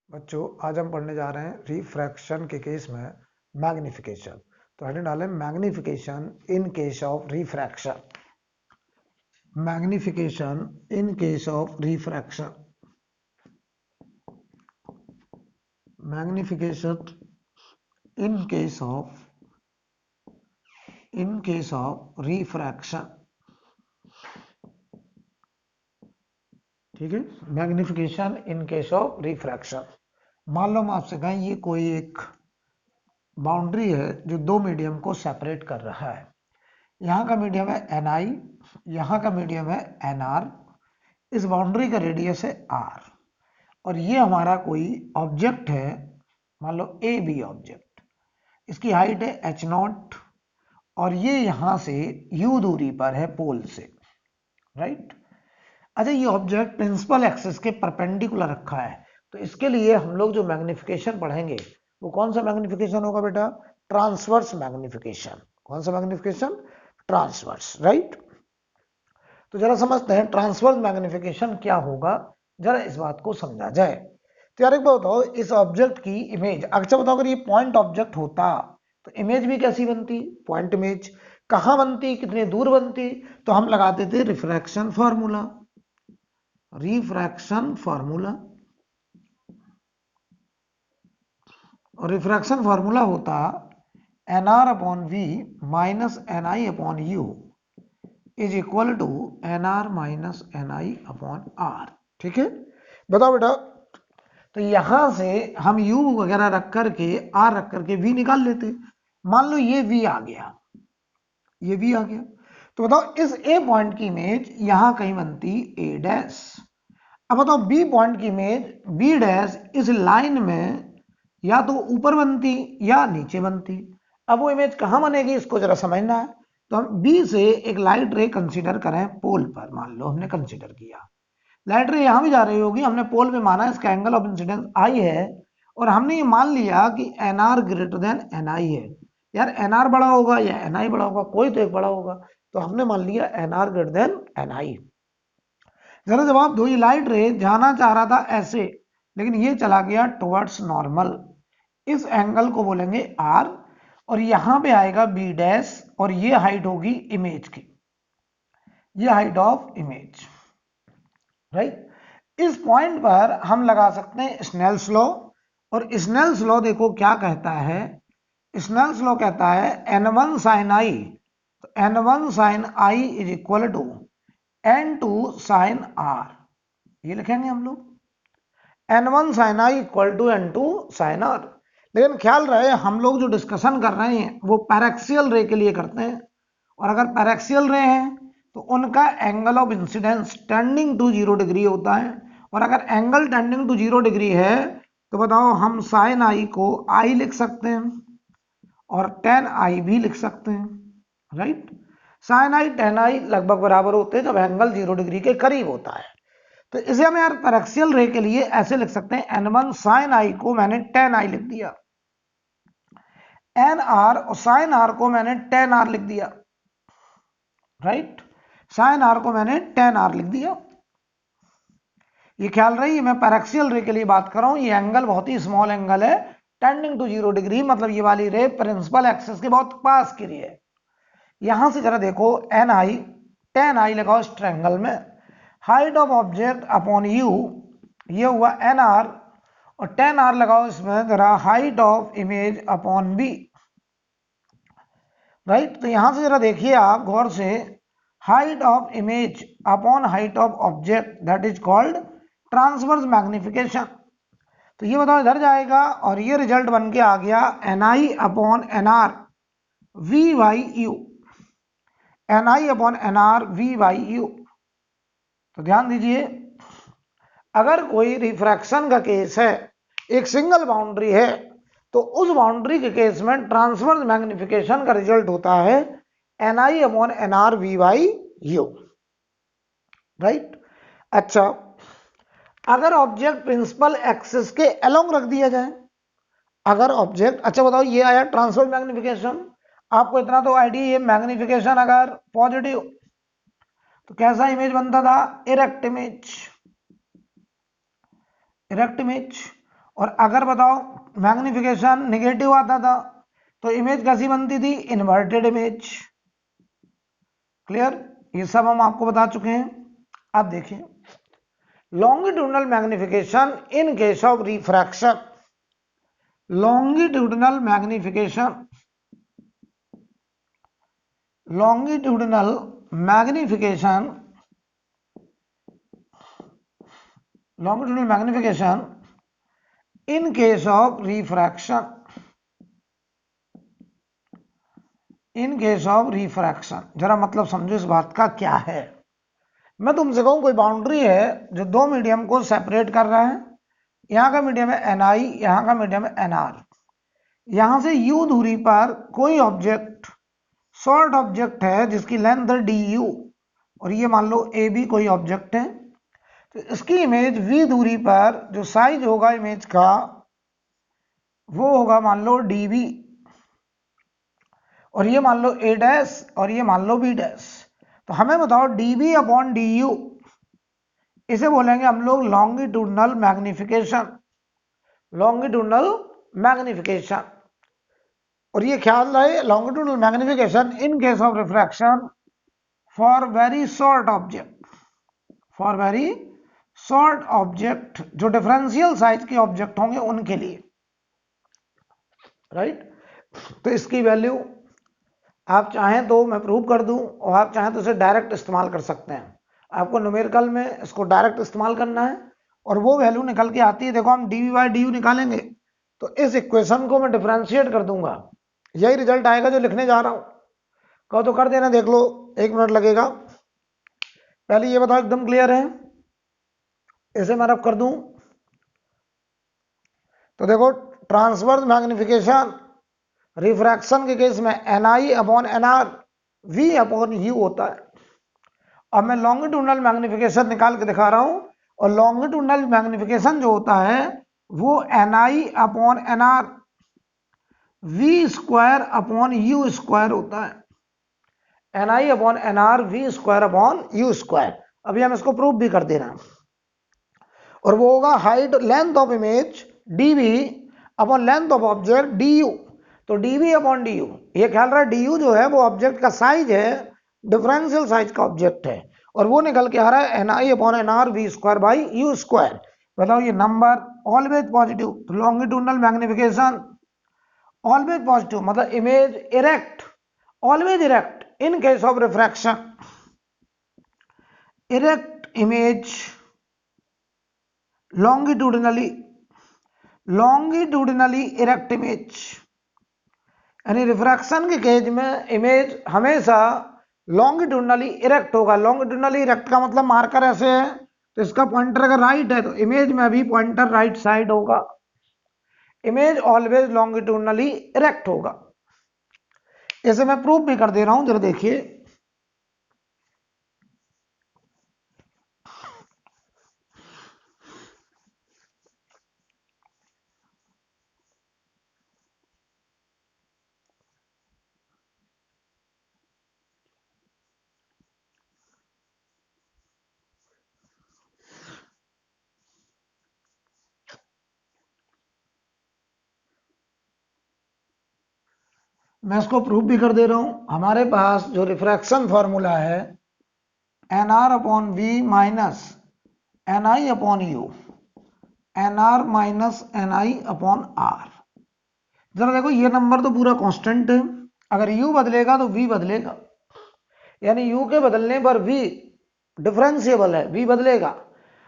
बच्चों आज हम पढ़ने जा रहे हैं रिफ्रैक्शन के केस में मैग्निफिकेशन। तो हेडिंग डालें magnification in case of refraction. Magnification in case of refraction. Magnification in case of refraction. ठीक है, magnification in case of refraction. मान लो हम आपसे कहें ये कोई एक बाउंड्री है जो दो मीडियम को सेपरेट कर रहा है। यहाँ का मीडियम है Ni, यहाँ का मीडियम है Nr, इस बाउंड्री का रेडियस है R और ये हमारा कोई ऑब्जेक्ट है, मान लो ए बी ऑब्जेक्ट, इसकी हाइट है h0 और ये यहाँ से u दूरी पर है पोल से, राइट। अच्छा, ये ऑब्जेक्ट प्रिंसिपल एक्सिस के परपेंडिकुलर रखा है, तो इसके लिए हम लोग जो मैग्निफिकेशन पढ़ेंगे वो कौन सा मैग्निफिकेशन होगा बेटा? Transverse magnification. कौन सा मैग्निफिकेशन? Transverse, right. तो जरा समझते हैं ट्रांसवर्स मैग्निफिकेशन क्या होगा, जरा इस बात को समझा जाए। तो यार एक बात बताओ, इस ऑब्जेक्ट की इमेज, अच्छा बताओ, अगर ये पॉइंट ऑब्जेक्ट होता तो इमेज भी कैसी बनती? Point image. कहां बनती, कितने दूर बनती? तो हम लगाते थे रिफ्रैक्शन फार्मूला। रिफ्रैक्शन फार्मूला, और रिफ्रैक्शन फार्मूला होता nr upon v minus ni upon u is equal to nr minus ni upon r। ठीक है, बताओ बेटा। तो यहां से हम u वगैरह रख करके r रख करके v निकाल लेते। मान लो ये v आ गया, ये v आ गया, तो बताओ इस a पॉइंट की इमेज यहां कहीं बनती a डैश। अब बताओ बी पॉइंट की इमेज बी डैश इस लाइन में या तो ऊपर बनती या नीचे बनती। अब वो इमेज कहां बनेगी इसको जरा समझना है। तो हम बी से एक लाइट रे कंसीडर करें पोल पर, मान लो हमने कंसीडर किया, लाइट रे यहां भी जा रही होगी, हमने पोल पे माना इसका एंगल ऑफ इंसिडेंस आई है और हमने ये मान लिया कि N R greater than N I है। यार एन आर बड़ा होगा या एन आई बड़ा होगा, कोई तो एक बड़ा होगा, तो हमने मान लिया N R greater than N I. जरा जवाब दो, ये लाइट रे जाना चाह रहा था ऐसे, लेकिन ये चला गया टुवर्ड्स नॉर्मल, इस एंगल को बोलेंगे आर और यहां पे आएगा बी डैश और ये हाइट होगी इमेज की, ये हाइट ऑफ इमेज, राइट। इस पॉइंट पर हम लगा सकते हैं स्नेल्स लॉ, और स्नेल्स लॉ देखो क्या कहता है। स्नेल्स लॉ कहता है n1 sin i, तो n1 sin i is equal to n2 sin r, ये लिखेंगे हम लोग n1 sin i equal to n2 sin r। लेकिन ख्याल रहे हम लोग जो डिस्कशन कर रहे हैं वो पैरेक्सियल रे के लिए करते हैं, और अगर पैरेक्सियल रे हैं तो उनका angle of incidence tending to 0 degree होता है, और अगर एंगल टेंडिंग टू 0 डिग्री है तो बताओ हम साइन आई को आई लिख सकते हैं और टेन आई भी लिख सकते हैं, right. Sign I ten I लगभग बराबर होते हैं जब एंगल 0 डिग्री के करीब होता है। तो इसे हम यार पैरेक्सियल रे के लिए ऐसे लिख सकते हैं, n1 sin i को मैंने टेन आई लिख दिया, एन आर और साइन आर को मैंने टेन आर लिख दिया, राइट। साइन आर को मैंने टेन आर लिख दिया। ये ख्याल रही मैं पैरेक्सियल रे के लिए बात कर रहा हूं, ये एंगल बहुत ही स्मॉल एंगल है, टेंडिंग टू 0 डिग्री, मतलब ये वाली रे प्रिंसिपल एक्सिस के बहुत पास की रे है। यहां से जरा देखो एन आई टेन आई लगाओ इस ट्रायंगल में, height of object upon U, ये हुआ एन आर, और टेन आर लगाओ इसमें जरा height of image upon B, right. तो यहां से जरा देखिए आप गौर से, height of image upon height of object that is called transverse magnification. तो ये बताओ इधर जाएगा और ये रिजल्ट बन के आ गया N I upon N R V by U, N I upon N R V by U. तो ध्यान दीजिए, अगर कोई रिफ्रैक्शन का केस है, एक सिंगल बाउंड्री है, तो उस बाउंड्री के केस में ट्रांसवर्स मैग्निफिकेशन का रिजल्ट होता है N I upon N R V by U, right. अच्छा, अगर ऑब्जेक्ट प्रिंसिपल एक्सिस के अलोंग रख दिया जाए, अगर ऑब्जेक्ट, अच्छा बताओ ये आया ट्रांसवर्स मैग्निफिकेशन, आपको इतना तो आइडिया, ये मैग्निफिकेशन अगर पॉजिटिव तो कैसा इमेज बनता था? Erect image, erect image. और अगर बताओ मैग्निफिकेशन निगेटिव आता था तो इमेज कैसी बनती थी, इन्वर्टेड इमेज। क्लियर, ये सब हम आपको बता चुके हैं। अब देखिए longitudinal magnification in case of refraction. Longitudinal magnification, longitudinal magnification, longitudinal magnification in case of refraction, in case of refraction। जरा मतलब समझो इस बात का क्या है। मैं तुमसे कहूं कोई बाउंड्री है जो दो मीडियम को सेपरेट कर रहा है, यहां का मीडियम है Ni, यहां का मीडियम है Nr। यहां से u दूरी पर कोई ऑब्जेक्ट, शॉर्ट ऑब्जेक्ट है जिसकी लेंथ है du, और ये मान लो ए बी कोई ऑब्जेक्ट है, तो इसकी इमेज v दूरी पर जो साइज होगा इमेज का वो होगा मान लो dv, और ये मान लो a डैश और ये मान लो b डैश। तो हमें बताओ dv अपॉन du, इसे बोलेंगे हम लोग लॉन्गिट्यूडनल मैग्निफिकेशन, लॉन्गिट्यूडनल मैग्निफिकेशन। और ये ख्याल रहे longitudinal magnification in case of refraction for very short object, for very short object जो डिफरेंशियल साइज के ऑब्जेक्ट होंगे उनके लिए, राइट। तो इसकी वैल्यू आप चाहें तो मैं प्रूव कर दूं और आप चाहें तो इसे डायरेक्ट इस्तेमाल कर सकते हैं। आपको न्यूमेरिकल में इसको डायरेक्ट इस्तेमाल करना है और वो वैल्यू निकल के आती है। देखो हम D V by D U निकालेंगे तो इस इक्वेशन को मैं डिफरेंशिएट कर दूंगा, यही रिजल्ट आएगा जो लिखने जा रहा हूं। कहो तो कर देना, देख लो 1 मिनट लगेगा। पहले ये बताओ एकदम क्लियर है, इसे मैं रब कर दूं तो देखो ट्रांसवर्स मैग्निफिकेशन रिफ्रैक्शन के केस में Ni upon Nr V upon U होता है। अब मैं लॉन्गिट्यूडनल मैग्निफिकेशन निकाल के दिखा रहा हूं, और लॉन्गिट्यूडनल मैग्निफिकेशन जो होता है वो Ni upon Nr V square upon U square होता है। Ni upon Nr V square upon U square. अभी हम इसको प्रूव भी कर दे रहे हैं, और वो होगा height length of image dv upon length of object du। तो dv अपॉन du, ये ख्याल रहा है du जो है वो ऑब्जेक्ट का साइज है, डिफरेंशियल साइज का ऑब्जेक्ट है, और वो निकल के आ रहा है Ni upon Nr V square by U square. बताओ ये नंबर ऑलवेज पॉजिटिव, तो लॉन्गिट्यूडनल मैग्निफिकेशन ऑलवेज पॉजिटिव, मतलब image erect, always erect in case of refraction, erect image longitudinally erect image. यानी रिफ्रैक्शन के केस में इमेज हमेशा longitudinally erect होगा। Longitudinally erect का मतलब मार्कर ऐसे है तो इसका पॉइंटर अगर राइट है तो इमेज में भी पॉइंटर राइट साइड होगा। इमेज ऑलवेज लॉन्गिट्यूडनली इरेक्ट होगा। इसे मैं प्रूफ भी कर दे रहा हूं, जरा देखिए। मैं इसको प्रूफ भी कर दे रहा हूं। हमारे पास जो रिफ्रैक्शन फॉर्मूला है Nr upon V minus Ni upon U, Nr minus Ni upon R। जरा देखो ये नंबर तो पूरा कांस्टेंट है, अगर U बदलेगा तो V बदलेगा, यानी U के बदलने पर V डिफरेंशिएबल है, V बदलेगा।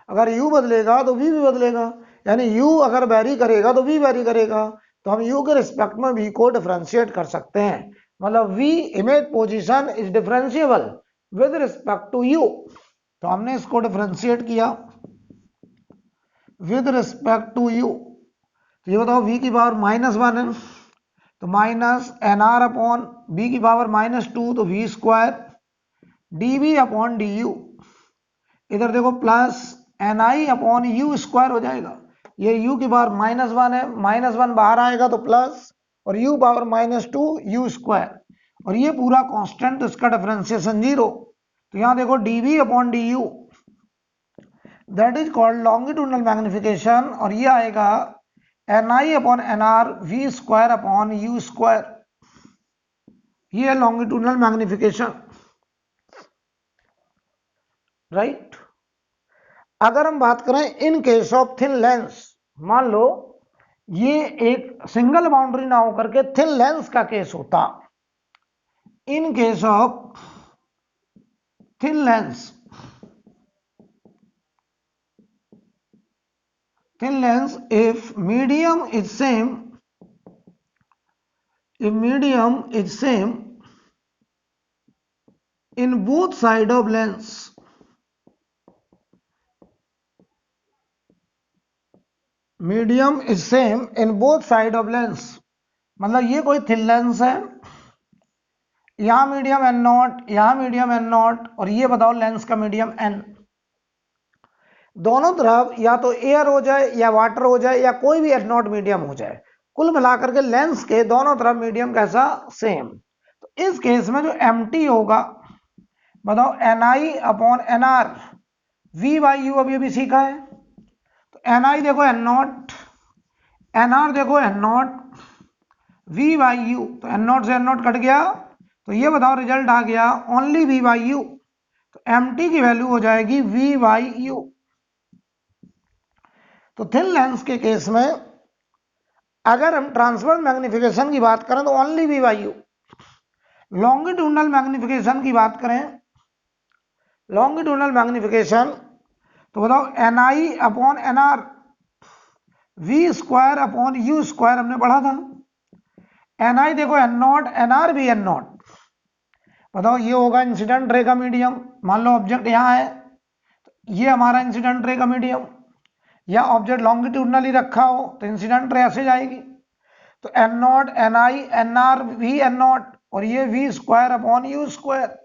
अगर U बदलेगा तो V भी बदलेगा, यानी U अगर वेरी करेगा तो V वेरी करेगा। तो हम U के रिस्पेक्ट में V को डिफरेंशिएट कर सकते हैं, मतलब V image position is differentiable with respect to U। तो हमने इसको डिफरेंशिएट किया विद रिस्पेक्ट टू U। तो ये बताओ V की पावर -1 है तो माइनस Nr अपॉन B की पावर -2 तो V square dV upon du। इधर देखो plus Ni upon U square हो जाएगा, ये U की पावर -1 है, -1 बाहर आएगा तो प्लस, और U पावर -2 U स्क्वायर, और ये पूरा कांस्टेंट, इसका डिफरेंशिएशन 0। तो यहां देखो dV upon du that is called longitudinal magnification, और ये आएगा NI upon NR V square upon U square, ये है लॉन्गिट्यूडनल मैग्निफिकेशन, राइट। अगर हम बात करें इन केस ऑफ थिन लेंस, मान लो ये एक सिंगल बाउंड्री ना होकर के थिन लेंस का केस होता, इन case of thin lens, if medium is same, if medium is same in both side of lens, medium is same in both side of lens, मतलब ये कोई थिन लेंस है, यहां मीडियम एन नॉट, यहां medium N naught, और ये बताओ lens का मीडियम एन, दोनों तरफ या तो एयर हो जाए या वाटर हो जाए या कोई भी एन नॉट मीडियम हो जाए, कुल मिलाकर के लेंस के दोनों तरफ मीडियम कैसा, सेम। तो इस केस में जो एम्प्टी होगा, बताओ NI upon NR V by U, अभी अभी सीखा है, तो NI देखो एन नॉट, NR देखो N naught, V by U, तो एन नॉट से एन नॉट कट गया, तो ये बताओ रिजल्ट आ गया ओनली V बाई यू, तो एम्प्टी की वैल्यू हो जाएगी V बाई यू। तो थिन लेंस के केस में अगर हम ट्रांसवर्स मैग्निफिकेशन की बात करें तो only V by you, longitudinal magnification की बात करें, लॉन्गिट्यूडनल मैग्निफिकेशन तो बताओ NI upon NR V square upon U square, हमने पढ़ा था, NI देखो एन नॉट, NR भी एन नॉट, बताओ ये होगा इंसिडेंट रे का मीडियम, मान लो ऑब्जेक्ट यहाँ है, ये हमारा इंसिडेंट रे का मीडियम, या ऑब्जेक्ट लॉन्गिट्यूडनली रखा हो तो इंसिडेंट रे ऐसे जाएगी, तो N naught NI NR V N naught, और ये V square upon U square,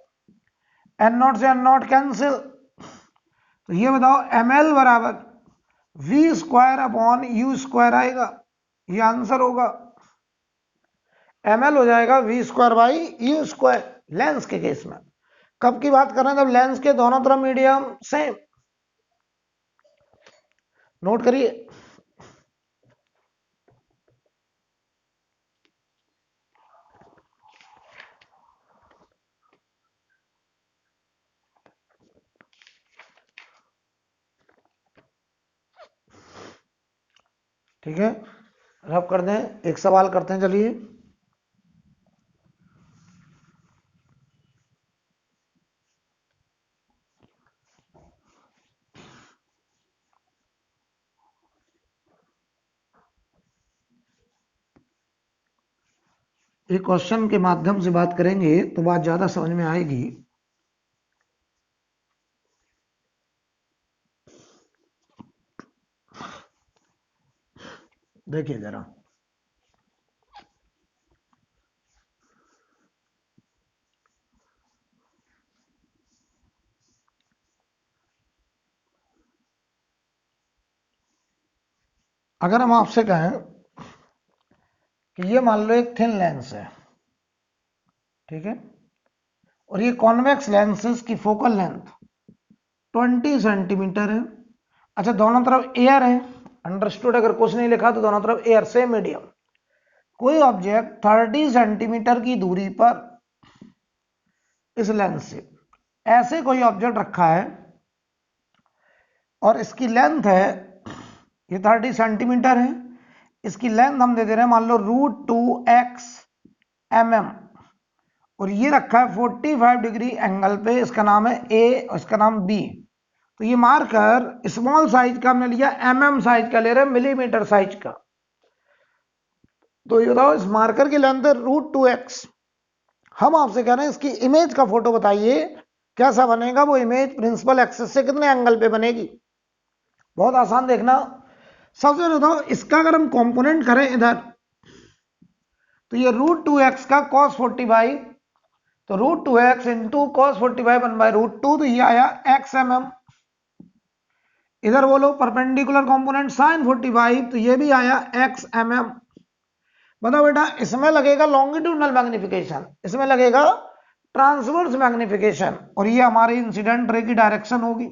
N naught से एन नॉट कैंसिल, तो ये बताओ ML बराबर V square upon U square आएगा, ये आंसर होगा, ML हो जाएगा V square by U square lens के केस में। कब की बात कर रहे हैं, जब लेंस के दोनों तरफ मीडियम सेम, नोट करिए। ठीक है, रब कर दें, एक सवाल करते हैं, चलिए। एक क्वेश्चन के माध्यम से बात करेंगे तो बात ज्यादा समझ में आएगी। देखिए जरा, अगर हम आपसे कहें कि ये मान लो एक थिन लेंस है, ठीक है, और ये कॉन्वेक्स लेंसेज की फोकल लेंथ 20 सेंटीमीटर है। अच्छा, दोनों तरफ एयर है, अंडरस्टूड, अगर कुछ नहीं लिखा तो दोनों तरफ एयर से मीडियम, कोई ऑब्जेक्ट 30 सेंटीमीटर की दूरी पर इस लेंस से ऐसे कोई ऑब्जेक्ट रखा है और इसकी लेंथ है, ये 30 सेंटीमीटर है, इसकी लेंथ हम दे दे रहे हैं मान लो √2x mm, और ये रखा है 45 डिग्री एंगल पे, इसका नाम है A और इसका नाम B। तो ये मार्कर स्मॉल साइज का हमने लिया, mm साइज का ले रहे हैं, मिलीमीटर साइज का। तो ये बताओ इस मार्कर की लेंथ है √2x, हम आपसे कह रहे हैं इसकी इमेज का फोटो बताइए, कैसा बनेगा वो इमेज प्रिंसिपल एक्सिस से कितने एंगल पे बनेगी। बहुत आसान, देखना, सबसे पहले बताओ इसका अगर हम कंपोनेंट करें इधर, तो ये √2x का cos 45, तो √2x इंटू cos 45 1/√2, तो ये आया x mm। इधर बोलो परपेंडिकुलर कंपोनेंट sin 45, तो ये भी आया x mm। बताओ बेटा, इसमें लगेगा लॉन्गिट्यूडनल मैग्निफिकेशन, इसमें लगेगा ट्रांसवर्स मैग्निफिकेशन, और ये हमारी इंसिडेंट रे की डायरेक्शन होगी।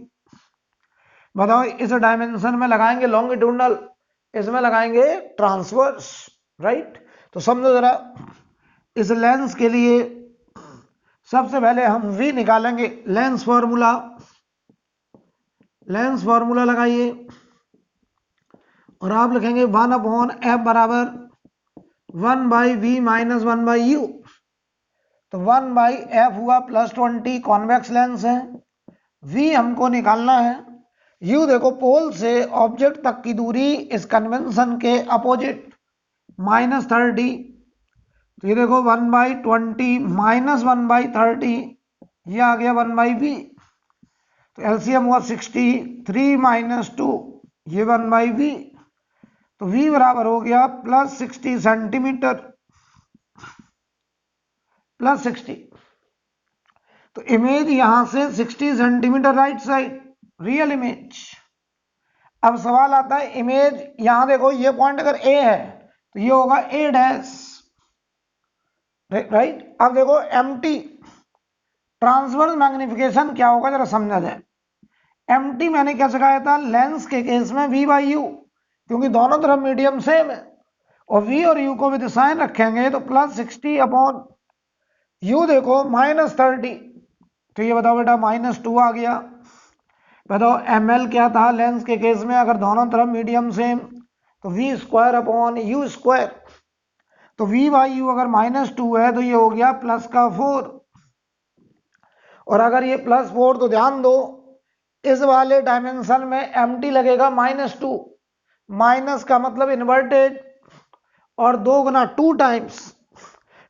बताओ इस डायमेंशन में लगाएंगे लॉन्गिट्यूडनल, इसमें लगाएंगे ट्रांसवर्स, राइट। तो समझो जरा, इस लेंस के लिए सबसे पहले हम v निकालेंगे। लेंस फॉर्मूला लगाइए और आप लिखेंगे 1/f बराबर 1/v माइनस 1/u। तो 1/f हुआ +20, कॉन्वेक्स लेंस है। v हमको निकालना है। u देखो पोल से ऑब्जेक्ट तक की दूरी इस कन्वेंशन के अपोजिट -30। तो ये देखो 1/20 माइनस 1/30, ये आ गया 1/v। तो एलसीएम हुआ 60, 3 माइनस 2, ये 1/v। तो v बराबर हो गया +60 सेंटीमीटर, +60। तो इमेज यहां से 60 centimetre right side, real image. अब सवाल आता है इमेज, यहां देखो ये पॉइंट अगर a है तो ये होगा a', राइट। अब देखो एमटी ट्रांसवर्स मैग्निफिकेशन क्या होगा जरा समझा जाए। एमटी मैंने क्या सिखाया था, लेंस के केस में v/u, क्योंकि दोनों तरफ मीडियम सेम है और v और u को भी दिशाएं रखेंगे तो +60 अपॉन u देखो -30। तो ये बताओ बेटा -2 आ गया। बताओ ml क्या था लेंस के केस में, अगर दोनों तरफ मीडियम सेम तो v² अपॉन u²। तो v/u अगर -2 है तो ये हो गया +4। और अगर ये +4 तो ध्यान दो इस वाले डायमेंशन में mt लगेगा -2, माइनस का मतलब इन्वर्टेड, और 2 गुना 2 टाइम्स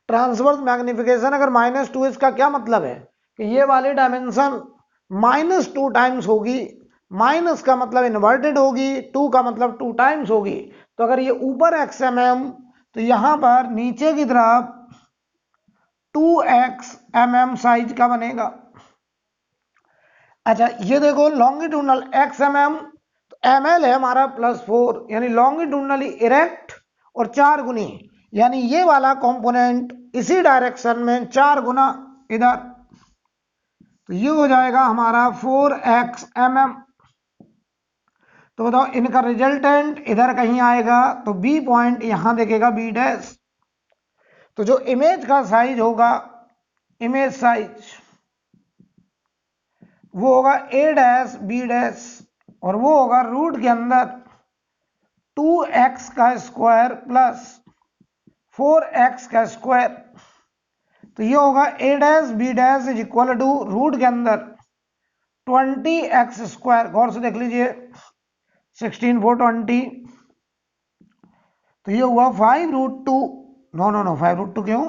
ट्रांसवर्स मैग्निफिकेशन अगर -2, इसका क्या मतलब है कि ये वाली डायमेंशन -2 टाइम्स होगी। माइनस का मतलब इन्वर्टेड होगी, 2 का मतलब 2 टाइम्स होगी। तो अगर ये ऊपर xmm तो यहां पर नीचे की तरफ 2xmm साइज का बनेगा। अच्छा ये देखो लॉन्गिट्यूडनल xmm, तो ml है हमारा +4, यानी लॉन्गिट्यूडनली इरेक्ट और 4 गुनी, यानी ये वाला कंपोनेंट इसी डायरेक्शन में 4 गुना इधर। तो ये हो जाएगा हमारा 4xmm। तो बताओ इनका रिजल्टेंट इधर कहीं आएगा तो बी पॉइंट यहां देखेगा b'। तो जो इमेज का साइज होगा, इमेज साइज वो होगा a', b' और वो होगा रूट के अंदर 2x का स्क्वायर प्लस 4x का स्क्वायर। तो ये होगा a', b' is equal to root के अंदर 20x²। गौर से देख लीजिए 16 4 20। तो ये हुआ 5√2, नो 5√2 क्यों,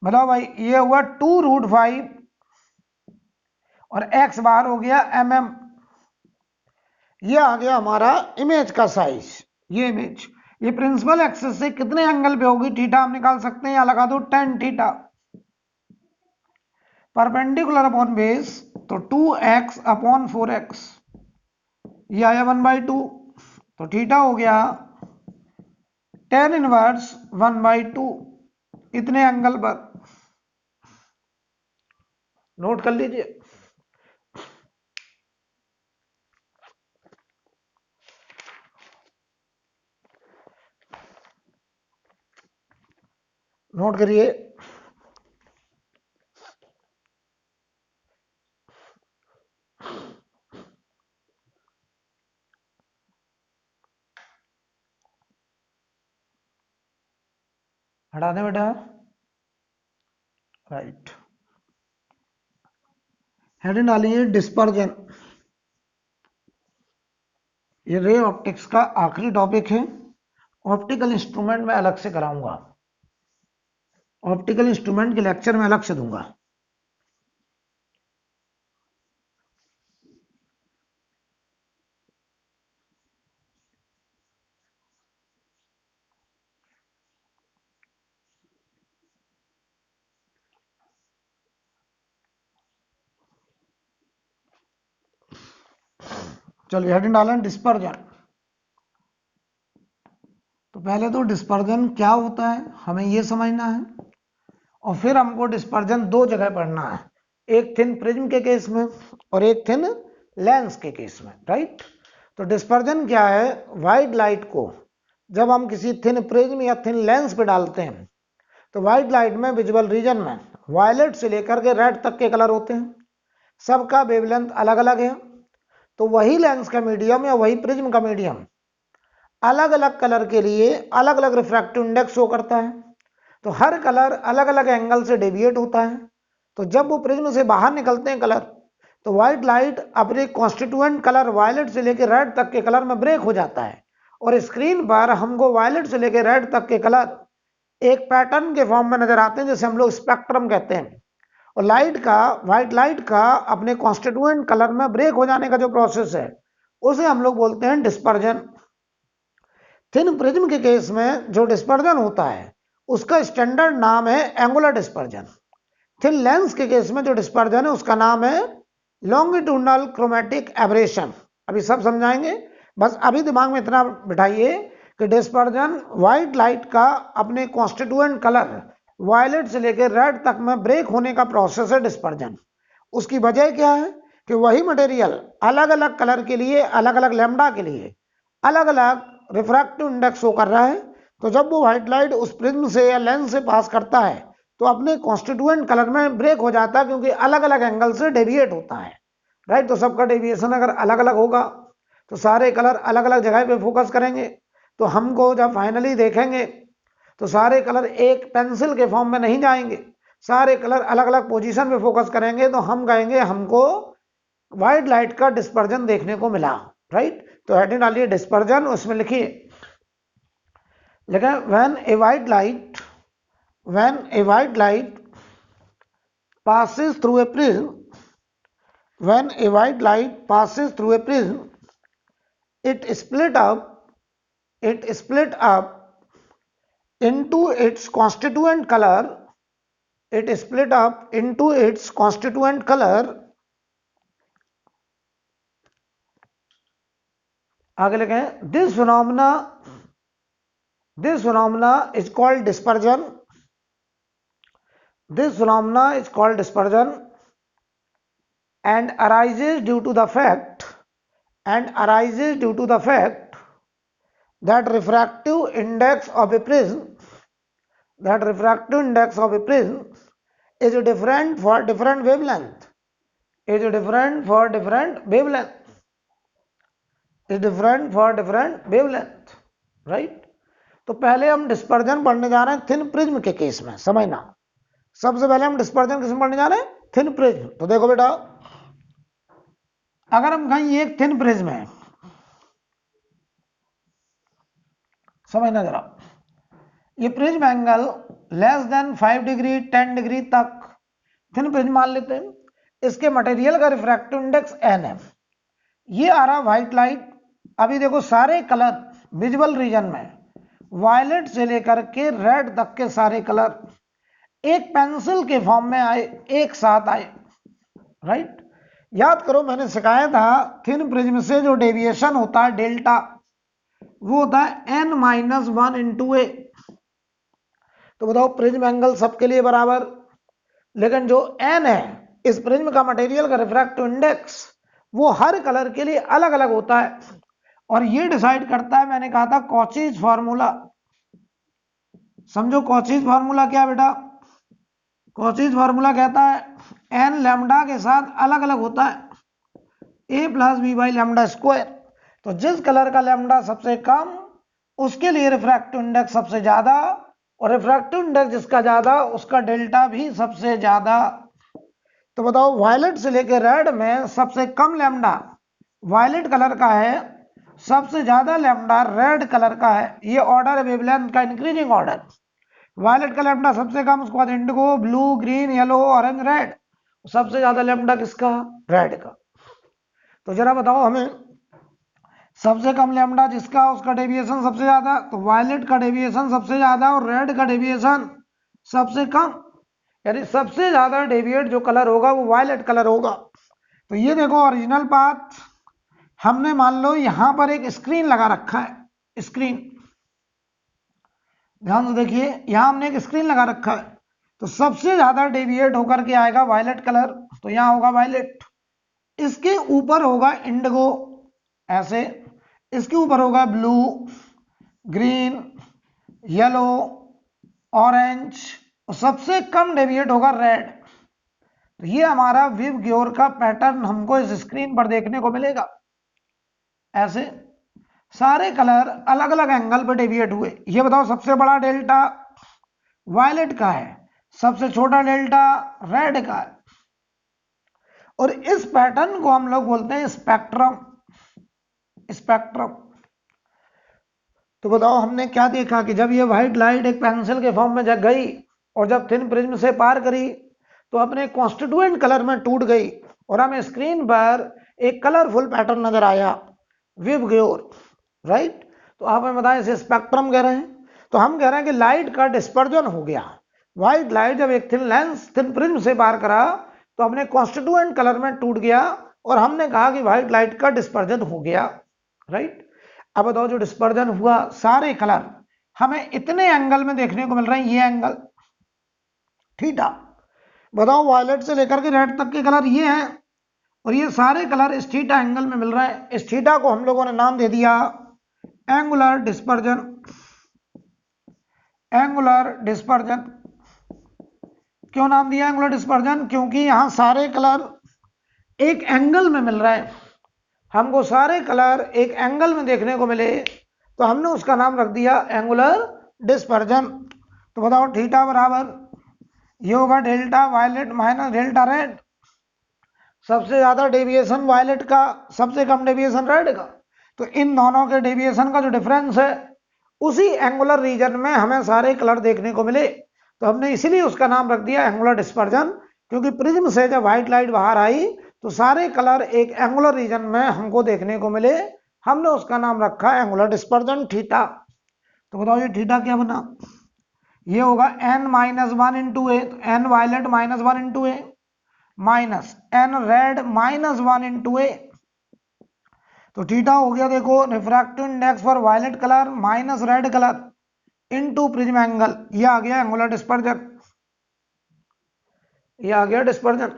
बताओ भाई, ये हुआ 2√5 और x बाहर हो गया mm। ये आ गया हमारा इमेज का साइज। ये इमेज ये प्रिंसिपल एक्सिस से कितने एंगल पे होगी, थीटा हम निकाल सकते हैं, या लगा दो tan theta. Perpendicular upon base तो 2x अपॉन 4x, ये आया 1/2। तो थीटा हो गया tan इनवर्स 1/2 इतने एंगल पर। नोट कर लीजिए। नोट करिए। हटा दें बेटा, राइट। हेडिंग डालिए डिस्पर्जन। ये रे ऑप्टिक्स का आखिरी टॉपिक है। ऑप्टिकल इंस्ट्रूमेंट में अलग से कराऊंगा, ऑप्टिकल इंस्ट्रूमेंट के लेक्चर में अलग से दूंगा। चलिए हेडिंग डालें डिस्पर्जन। तो पहले तो डिस्पर्जन क्या होता है हमें ये समझना है, और फिर हमको डिस्पर्जन दो जगह पढ़ना है, एक थिन प्रिज्म के केस में और एक थिन लेंस के केस में, राइट। तो डिस्पर्जन क्या है, व्हाइट लाइट को जब हम किसी थिन प्रिज्म या थिन लेंस पे डालते हैं तो व्हाइट लाइट में विजुअल रीजन में वायलेट से लेकर के रेड तक के कलर होते हैं, सबका वेवलेंथ अलग अलग है। तो वही लेंस का मीडियम या वही प्रिज्म का मीडियम अलग अलग कलर के लिए अलग अलग रिफ्रैक्टिव इंडेक्स शो करता है। तो हर कलर अलग अलग एंगल से डेविएट होता है। तो जब वो प्रिज्म से बाहर निकलते हैं कलर, तो व्हाइट लाइट अपने कॉन्स्टिट्यूएंट कलर वायलेट से लेकर रेड तक के कलर में ब्रेक हो जाता है और स्क्रीन पर हमको वायलेट से लेकर रेड तक के कलर एक पैटर्न के फॉर्म में नजर आते हैं, जैसे हम लोग स्पेक्ट्रम कहते हैं। और लाइट का, व्हाइट लाइट का अपने कॉन्स्टिट्यूएंट कलर में ब्रेक हो जाने का जो प्रोसेस है उसे हम लोग बोलते हैं डिस्पर्जन। थिन प्रिज्म के केस में जो डिस्पर्जन होता है उसका स्टैंडर्ड नाम है एंगुलर डिस्पर्जन। थिन लेंस के केस में जो डिस्पर्जन है उसका नाम है लॉन्गिट्यूडनल क्रोमेटिक एब्रेशन। अभी सब समझाएंगे, बस अभी दिमाग में इतना बिठाइए कि डिस्पर्जन व्हाइट लाइट का अपने कॉन्स्टिट्यूएंट कलर वायलेट से लेकर रेड तक में ब्रेक होने का प्रोसेस है डिस्पर्जन। उसकी वजह क्या है कि वही मटेरियल अलग अलग कलर के लिए, अलग अलग लैम्डा के लिए अलग अलग रिफ्रैक्टिव इंडेक्स शो कर रहा है। तो जब वो व्हाइट लाइट उस प्रिज्म से या लेंस से पास करता है तो अपने कॉन्स्टिट्यूएंट कलर में ब्रेक हो जाता है, क्योंकि अलग अलग एंगल से डेविएट होता है, राइट। तो सबका डेविएशन अगर अलग अलग होगा तो सारे कलर अलग अलग जगह पे फोकस करेंगे। तो हमको जब फाइनली देखेंगे तो सारे कलर एक पेंसिल के फॉर्म में नहीं जाएंगे, सारे कलर अलग अलग पोजीशन पे फोकस करेंगे। तो हम कहेंगे हमको व्हाइट लाइट का डिस्पर्जन देखने को मिला, राइट। तो हेडिंग डालिए डिस्पर्जन, उसमें लिखिए, लेकिन when a white light passes through a prism, when a white light passes through a prism, it split up into its constituent color. It split up into its constituent color. आगे लिखें, this phenomena is called dispersion. This phenomena is called dispersion and arises due to the fact that refractive index of a prism is different for different wavelength. Right. तो पहले हम dispersion पढ़ने जा रहे हैं thin prism के case में, समझना। सबसे पहले हम डिस्पर्जन किसमें पढ़ने जा रहे हैं, थिन प्रिज्म। तो देखो बेटा, अगर हम कहें ये एक थिन प्रिज्म है, समझना जरा, ये prism angle less than 5 degree 10 degree तक थिन प्रिज्म मान लेते हैं। इसके मटेरियल का रिफ्रैक्टिव इंडेक्स n है। ये आ रहा व्हाइट लाइट। अभी देखो सारे कलर विजुअल रीजन में वायलेट से लेकर के रेड तक के सारे कलर एक पेंसिल के फॉर्म में आए, एक साथ आए, राइट। याद करो मैंने सिखाया था थिन प्रिज्म से जो डेविएशन होता है डेल्टा, वो होता है n-1 इंटू ए। तो बताओ प्रिज्म एंगल सबके लिए बराबर, लेकिन जो n है इस प्रिज्म का मटेरियल का रिफ्रैक्टिव इंडेक्स वो हर कलर के लिए अलग अलग होता है। और ये डिसाइड करता है, मैंने कहा था कॉचीज फार्मूला। समझो कॉचीज फार्मूला क्या बेटा, कॉचीज फार्मूला कहता है n लैम्डा के साथ अलग अलग होता है a plus B by lambda square. तो जिस कलर का लैम्डा सबसे कम उसके लिए रिफ्रैक्टिव इंडेक्स सबसे ज्यादा, और रिफ्रैक्टिव इंडेक्स जिसका ज्यादा उसका डेल्टा भी सबसे ज्यादा। तो बताओ वायलेट से लेकर रेड में सबसे कम लैम्डा वायलेट कलर का है, सबसे ज्यादा लैम्डा रेड कलर का है। ये ऑर्डर है वेवलेंथ का, इंक्रीजिंग ऑर्डर। वायलेट का लैम्डा सबसे कम, उसके बाद Indigo, blue, green, yellow, orange, red. सबसे ज्यादा लैम्डा किसका, रेड का। तो जरा बताओ हमें, सबसे कम लैम्डा जिसका उसका डेविएशन सबसे ज्यादा, तो वायलेट का डेविएशन सबसे ज्यादा और रेड का डेविएशन सबसे कम, यानी सबसे ज्यादा डेविएट जो कलर होगा वो वायलेट कलर होगा। तो ये देखो ओरिजिनल पाथ, हमने मान लो यहां पर एक स्क्रीन लगा रखा है, स्क्रीन, ध्यान से देखिए, यहां हमने एक स्क्रीन लगा रखा है। तो सबसे ज्यादा डेविएट होकर के आएगा वायलेट कलर, तो यहां होगा वायलेट। इसके ऊपर होगा इंडिगो, ऐसे, इसके ऊपर होगा ब्लू, ग्रीन, येलो, ऑरेंज और सबसे कम डेविएट होगा रेड। तो ये हमारा विव ग्योर का पैटर्न हमको इस स्क्रीन पर देखने को मिलेगा। ऐसे सारे कलर अलग अलग एंगल पर डेविएट हुए। ये बताओ सबसे बड़ा डेल्टा वायलेट का है, सबसे छोटा डेल्टा रेड का है। और इस पैटर्न को हम लोग बोलते हैं स्पेक्ट्रम। स्पेक्ट्रम। तो बताओ हमने क्या देखा कि जब ये व्हाइट लाइट एक पेंसिल के फॉर्म में जग गई और जब थिन प्रिज्म से पार करी तो अपने कॉन्स्टिट्यूएंट कलर में टूट गई और हमें स्क्रीन पर एक कलरफुल पैटर्न नजर आया, विव ग्योर, राइट। तो आप हमें बताएं इसे स्पेक्ट्रम कह रहे हैं। तो हम कह रहे हैं कि लाइट का डिस्पर्जन हो गया। व्हाइट लाइट जब एक थिन प्रिज्म से पार करा तो अपने कॉन्स्टिट्यूएंट कलर में टूट गया और हमने कहा कि व्हाइट लाइट का डिस्पर्जन हो गया, राइट। अब बताओ जो डिस्पर्जन हुआ सारे कलर हमें इतने एंगल में देखने को मिल रहे हैं, ये एंगल थीटा। बताओ वायलेट से लेकर के रेड तक के कलर ये हैं और ये सारे कलर इस थीटा एंगल में मिल रहे हैं। इस थीटा को हम लोगों ने नाम दे दिया एंगुलर डिस्पर्जन। एंगुलर डिस्पर्जन क्यों नाम दिया एंगुलर डिस्पर्जन? क्योंकि यहां सारे कलर एक एंगल में मिल रहे हैं। हमको सारे कलर एक एंगल में देखने को मिले तो हमने उसका नाम रख दिया एंगुलर डिस्पर्जन। तो बताओ थीटा बराबर ये होगा delta violet minus delta red. सबसे ज्यादा डेविएशन वायलेट का, सबसे कम डेविएशन रेड का। तो इन दोनों के डेविएशन का जो डिफरेंस है उसी एंगुलर रीजन में हमें सारे कलर देखने को मिले। तो हमने इसीलिए उसका नाम रख दिया एंगुलर डिस्पर्जन, क्योंकि प्रिज्म से जब व्हाइट लाइट बाहर आई तो सारे कलर एक एंगुलर रीजन में हमको देखने को मिले। हमने उसका नाम रखा एंगुलर डिस्पर्जन थीटा। तो बताओ ये थीटा क्या बना? ये होगा n minus one into A, तो n violet minus one into A minus n red minus one into A. तो थीटा हो गया देखो refractive index for violet colour minus red colour into prism angle. ये आ गया एंगुलर डिस्पर्जन, ये आ गया डिस्पर्जन।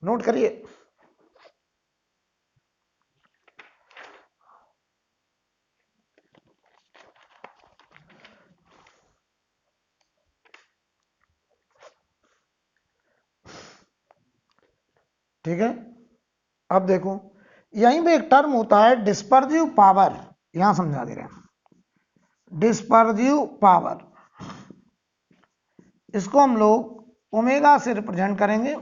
नोट करिए। ठीक है, अब देखो यहीं पे एक टर्म होता है डिस्पर्जिव पावर, यहां समझा दे रहे हैं डिस्पर्जिव पावर। इसको हम लोग ओमेगा से रिप्रेजेंट करेंगे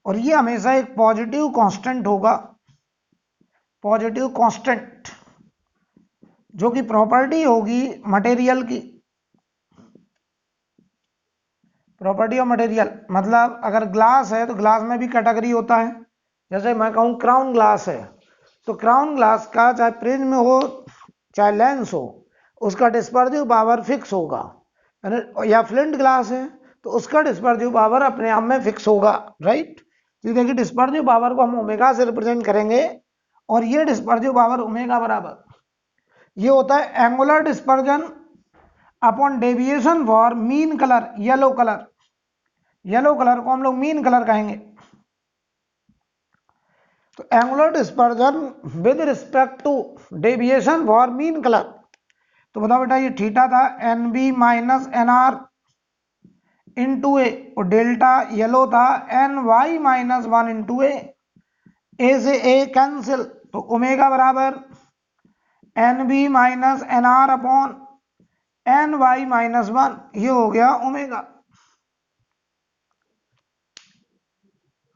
और ये हमेशा एक पॉजिटिव कांस्टेंट होगा। पॉजिटिव कांस्टेंट जो कि प्रॉपर्टी होगी मटेरियल की। प्रॉपर्टी ऑफ मटेरियल मतलब अगर ग्लास है तो ग्लास में भी कैटेगरी होता है। जैसे मैं कहूँ क्राउन ग्लास है तो क्राउन ग्लास का चाहे प्रिज्म हो चाहे लेंस हो उसका डिस्पर्जिव पावर फिक्स होगा। या फ्लिंट ग्लास है तो उसका डिस्पर्जिव पावर अपने आप में फिक्स होगा, राइट। तो देखिए डिस्पर्जिव पावर को हम ओमेगा से रिप्रेजेंट करेंगे और ये डिस्पर्जिव पावर ओमेगा बराबर ये होता है angular dispersion upon deviation for mean colour. Yellow colour, yellow colour को हम लोग मीन कलर कहेंगे। तो angular dispersion with respect to deviation for mean colour. तो बताओ बेटा ये थीटा था N B minus N R into A और डेल्टा येलो था N Y minus one into A से ए कैंसिल। तो ओमेगा बराबर N B minus N R upon N Y minus one, ये हो गया ओमेगा,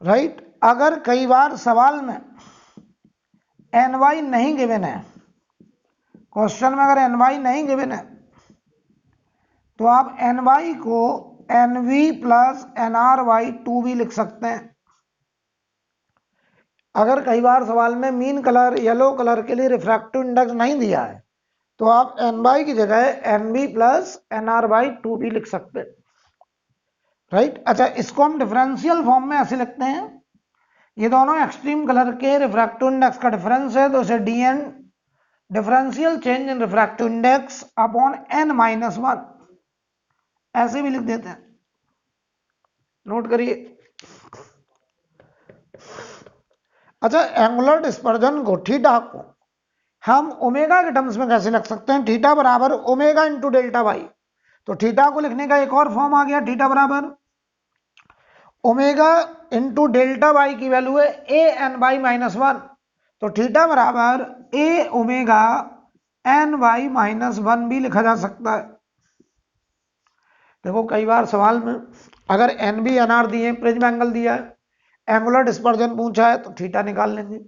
राइट। अगर कई बार सवाल में एन वाई नहीं गिवन है, क्वेश्चन में अगर एन वाई नहीं गिवन है तो आप एन वाई को N V plus N R Y two भी लिख सकते हैं। अगर कई बार सवाल में मीन कलर येलो कलर के लिए रिफ्रैक्टिव इंडेक्स नहीं दिया है तो आप एन वाई की जगह N B plus N R Y two भी लिख सकते हैं, राइट। अच्छा इसको हम डिफरेंशियल फॉर्म में ऐसे लिखते हैं, ये दोनों एक्सट्रीम कलर के रिफ्रैक्टिव इंडेक्स का डिफरेंस है तो इसे D N differential change in refractive index upon N minus one ऐसे भी लिख देते हैं। नोट करिए। अच्छा एंगुलर डिस्पर्जन को थीटा को हम ओमेगा के टर्म्स में कैसे लिख सकते हैं, थीटा बराबर ओमेगा इंटू डेल्टा वाई। तो थीटा को लिखने का एक और फॉर्म आ गया, थीटा बराबर ओमेगा इंटू डेल्टा वाई की वैल्यू है A N Y minus one. तो थीटा बराबर A omega N Y minus one भी लिखा जा सकता है। देखो कई बार सवाल में अगर एन बी एन आर दिए, प्रिज्म एंगल दिया है, एंगुलर डिस्पर्जन पूछा है तो थीटा निकाल लेंगे।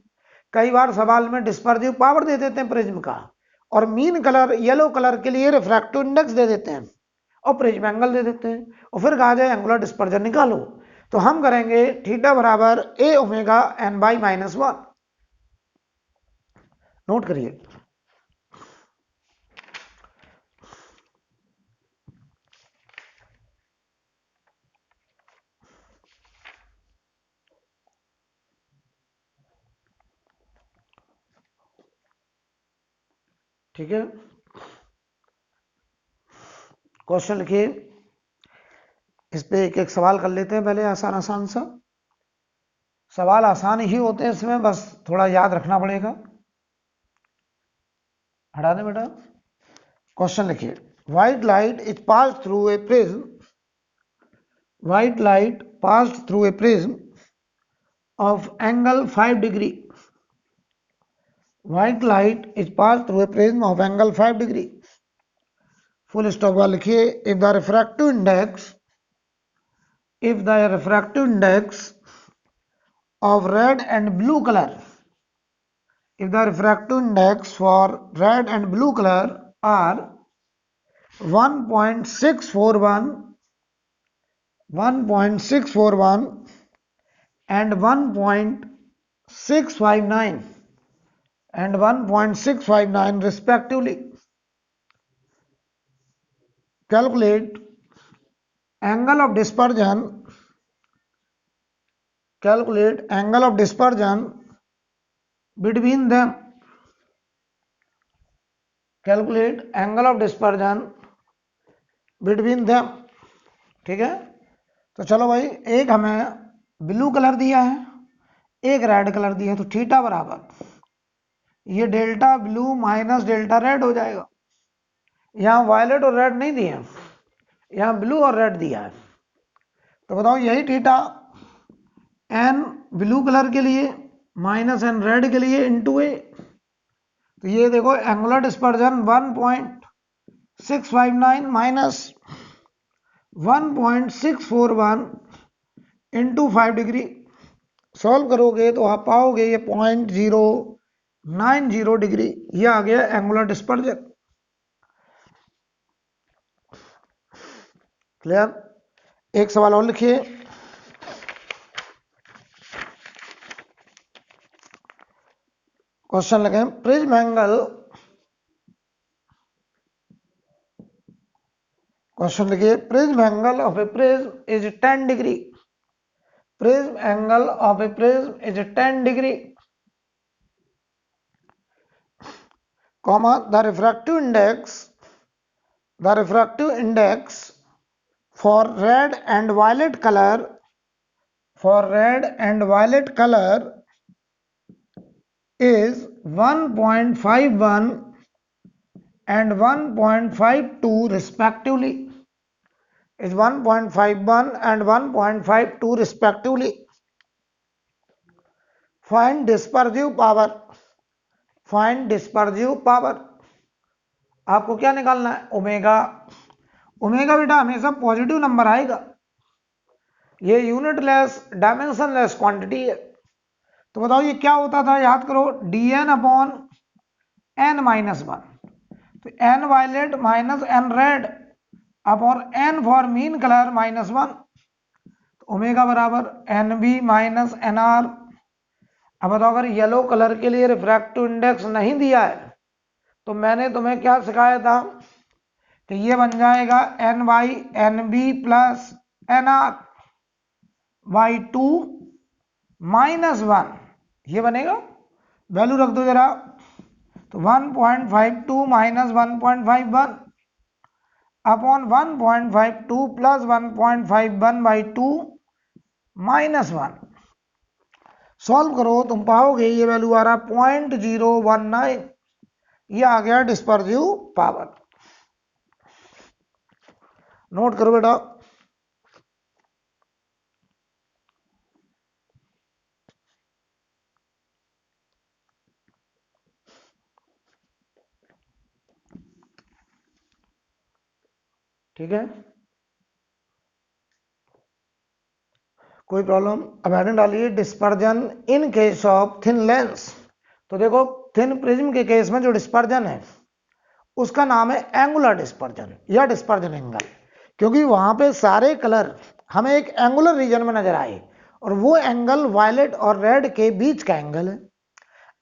कई बार सवाल में डिस्पर्सिव पावर दे देते हैं प्रिज्म का, और मीन कलर येलो कलर के लिए रिफ्रैक्टिव इंडेक्स दे देते हैं, और प्रिज्म एंगल दे देते हैं, और फिर कहा जाए एंगुलर डिस्पर्जन निकालो। तो हम करेंगे थीटा बराबर A omega N by minus one. Note करिए, ठीक है। क्वेश्चन लिखिए, इस पे एक एक सवाल कर लेते हैं पहले, आसान आसान सा। सवाल आसान ही होते हैं इसमें, बस थोड़ा याद रखना पड़ेगा। हटा दें बेटा। क्वेश्चन लिखिए, white light is pass through a prism, white light pass through a prism of angle 5 degree. White light is passed through a prism of angle 5 degree. Full stop वाला लिखिए, if the refractive index of red and blue color, if the refractive index for red and blue color are 1.641, 1.641 and 1.659 and 1.659 respectively, calculate angle of dispersion, calculate angle of dispersion between them, calculate angle of dispersion between them। ठीक है, तो चलो भाई, एक हमें blue colour दिया है, एक रेड कलर दिया है, तो थीटा बराबर ये delta blue minus delta red हो जाएगा। यहाँ वायलेट और रेड नहीं दिए, यहाँ ब्लू और रेड दिया है, तो बताओ यही थीटा एन ब्लू कलर के लिए माइनस एन रेड के लिए इंटू ए। तो ये देखो angular dispersion 1.659 minus 1.641 into 5 degree. Solve करोगे तो आप पाओगे ये 0.090 डिग्री, ये आ गया एंगुलर डिस्पर्जन। क्लियर। एक सवाल और लिखिए, क्वेश्चन लगे, प्रिज्म एंगल, क्वेश्चन लिखिए, prism angle of A prism is 10 degree, prism angle of A prism is 10 degree, comma the refractive index for red and violet color, for red and violet color is 1.51 and 1.52 respectively, is 1.51 and 1.52 respectively. Find dispersive power, find dispersive power। आपको क्या निकालना है, omega. Omega बेटा हमेशा positive number आएगा, ये unitless dimensionless quantity है। तो बताओ ये क्या होता था, याद करो, dn upon n minus one. तो n violet minus n red upon n for mean colour minus one. तो ओमेगा बराबर nb माइनस nr। अब बताओ अगर येलो कलर के लिए रिफ्रैक्टिव इंडेक्स नहीं दिया है, तो मैंने तुम्हें क्या सिखाया था कि ये बन जाएगा N Y N B plus N R by 2 minus one, ये बनेगा। वैल्यू रख दो जरा, तो 1.52 minus 1.51 upon 1.52 plus 1.51 by 2 minus one. Solve करो तुम पाओगे ये वैल्यू आ रहा 0.019। ये आ गया डिस्पर्सिव पावर। नोट करो बेटा। ठीक है, कोई प्रॉब्लम? अब हेडिंग डालिए dispersion in case of thin lens. तो देखो थिन प्रिज्म के केस में जो डिस्पर्जन है उसका नाम है एंगुलर डिस्पर्जन या डिस्पर्जन एंगल, क्योंकि वहां पे सारे कलर हमें एक एंगुलर रीजन में नजर आए और वो एंगल वायलेट और रेड के बीच का एंगल है।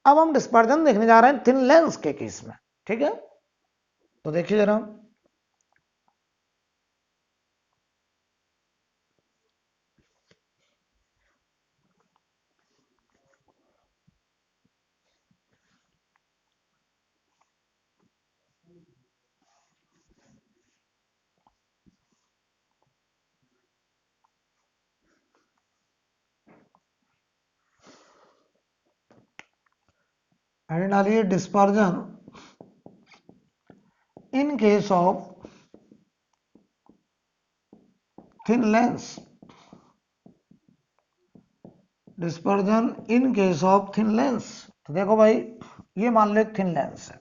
अब हम डिस्पर्जन देखने जा रहे हैं थिन लेंस के केस में। ठीक है, तो देखिए जरा। हेडिंग डालिए dispersion in case of thin lens. Dispersion in case of thin lens. तो देखो भाई, ये मान लो थिन लेंस है,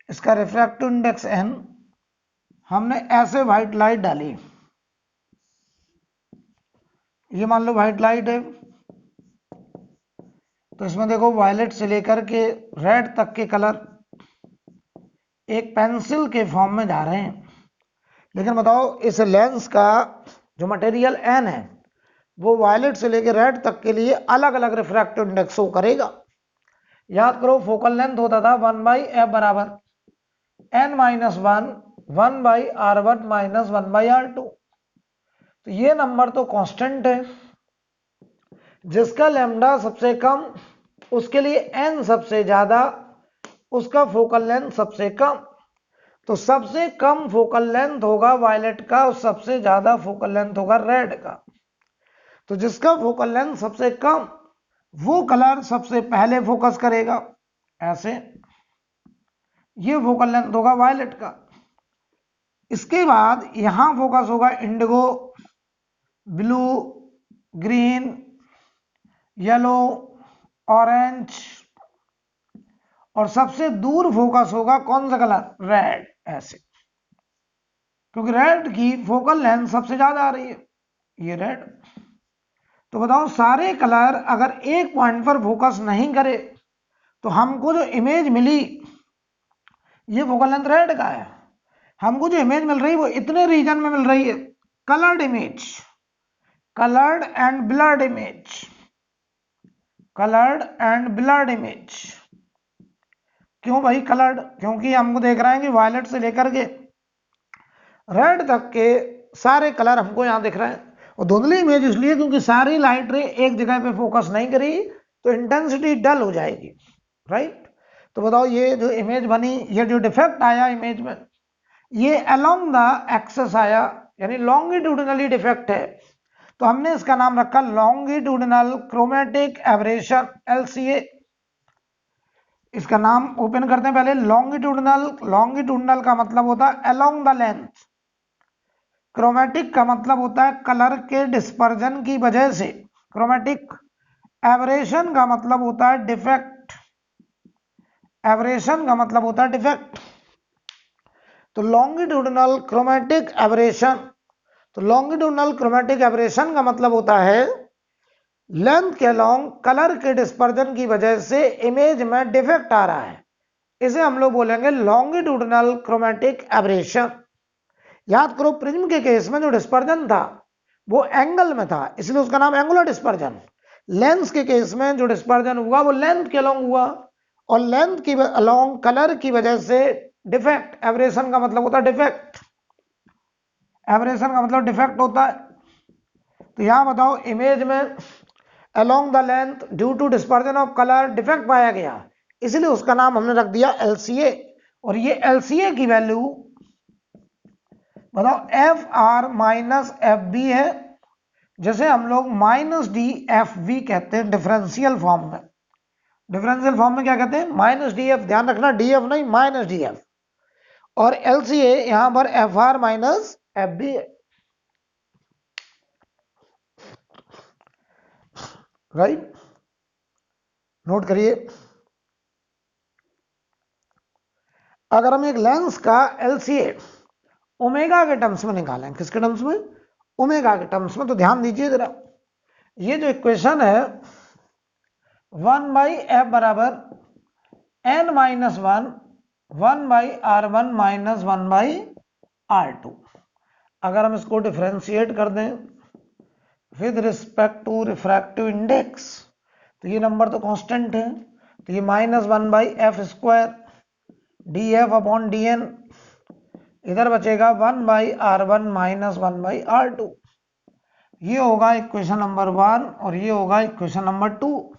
इसका रिफ्रैक्टिव इंडेक्स n, हमने ऐसे व्हाइट लाइट डाली, ये मान लो व्हाइट लाइट है, तो इसमें देखो वायलेट से लेकर के रेड तक के कलर एक पेंसिल के फॉर्म में जा रहे हैं। लेकिन बताओ इस लेंस का जो मटेरियल n है वो वायलेट से लेकर रेड तक के लिए अलग अलग रिफ्रैक्टिव इंडेक्स शो करेगा। याद करो फोकल लेंथ होता था 1/f बराबर n-1 1/r1 माइनस 1/r2। तो ये नंबर तो कांस्टेंट है, जिसका लैम्डा सबसे कम उसके लिए n सबसे ज्यादा, उसका फोकल लेंथ सबसे कम। तो सबसे कम फोकल लेंथ होगा वायलेट का और सबसे ज्यादा फोकल लेंथ होगा रेड का। तो जिसका फोकल लेंथ सबसे कम वो कलर सबसे पहले फोकस करेगा, ऐसे ये फोकल लेंथ होगा वायलेट का। इसके बाद यहां फोकस होगा Indigo, blue, green, yellow, orange, और सबसे दूर फोकस होगा कौन सा कलर? रेड, ऐसे, क्योंकि रेड की फोकल लेंथ सबसे ज्यादा आ रही है, ये रेड। तो बताओ सारे कलर अगर एक पॉइंट पर फोकस नहीं करे तो हमको जो इमेज मिली ये फोकल लेंथ रेड का है। हमको जो इमेज मिल रही है वो इतने रीजन में मिल रही है, coloured image, coloured and blurred image, coloured and blurred image. क्यों भाई कलर्ड? क्योंकि हमको देख रहे हैं कि वायलेट से लेकर के रेड तक के सारे कलर हमको यहां दिख रहे हैं। और धुंधली इमेज इसलिए क्योंकि सारी लाइट रे एक जगह पे फोकस नहीं करी तो इंटेंसिटी डल हो जाएगी, राइट। तो बताओ ये जो इमेज बनी, ये जो डिफेक्ट आया इमेज में, ये अलोंग द एक्सेस आया, यानी लॉन्गिट्यूडिनली डिफेक्ट है। तो हमने इसका नाम रखा लॉन्गिट्यूडिनल क्रोमेटिक एवरेशन, LCA। इसका नाम ओपन करते हैं पहले। लॉन्गिट्यूडिनल, लॉन्गिट्यूडिनल का मतलब होता है अलोंग द लेंथ, क्रोमेटिक का मतलब होता है कलर के डिस्पर्जन की वजह से क्रोमेटिक, एवरेशन का मतलब होता है डिफेक्ट, एवरेशन का मतलब होता है डिफेक्ट। तो लॉन्गिट्यूडिनल क्रोमेटिक एवरेशन, तो लॉन्गिट्यूडिनल क्रोमेटिक एवरेशन का मतलब होता है लेंथ के लॉन्ग कलर के डिस्पर्जन की वजह से इमेज में डिफेक्ट आ रहा है, इसे हम लोग बोलेंगे लॉन्गिट्यूडिनल क्रोमेटिक एवरेशन। याद करो प्रिज्म के केस में जो डिस्पर्जन था वो एंगल में था, इसलिए उसका नाम एंगुलर डिस्पर्जन। लेंस के केस में जो डिस्पर्जन हुआ वो लेंथ के अलोंग हुआ, और लेंथ की अलोंग कलर की वजह से डिफेक्ट, एवरेशन का मतलब होता है डिफेक्ट, एवरेशन का मतलब डिफेक्ट होता है। तो यहां बताओ इमेज में along the length due to dispersion of colour defect पाया गया, इसलिए उसका नाम हमने रख दिया LCA। और ये LCA की वैल्यू बताओ FR माइनस FB है, जैसे हम लोग -D FV कहते हैं डिफरेंशियल फॉर्म में। डिफरेंशियल फॉर्म में क्या कहते हैं, माइनस डी एफ, ध्यान रखना डी एफ नहीं माइनस डी एफ, और एल सी ए यहां पर F R minus F B है, राइट, नोट करिए। अगर हम एक लेंस का एल सी ए ओमेगा के टर्म्स में निकालें, किसके टर्म्स में, ओमेगा के टर्म्स में, तो ध्यान दीजिए जरा, ये जो इक्वेशन है 1/f बराबर n minus 1/r1 minus 1/r2, अगर हम इसको डिफ्रेंशिएट कर दें with respect to refractive index, तो ये नंबर तो कांस्टेंट है, तो ये minus 1/f² df upon dn, इधर बचेगा 1/r1 माइनस 1/r2, ये होगा इक्वेशन नंबर 1 और ये होगा इक्वेशन नंबर 2।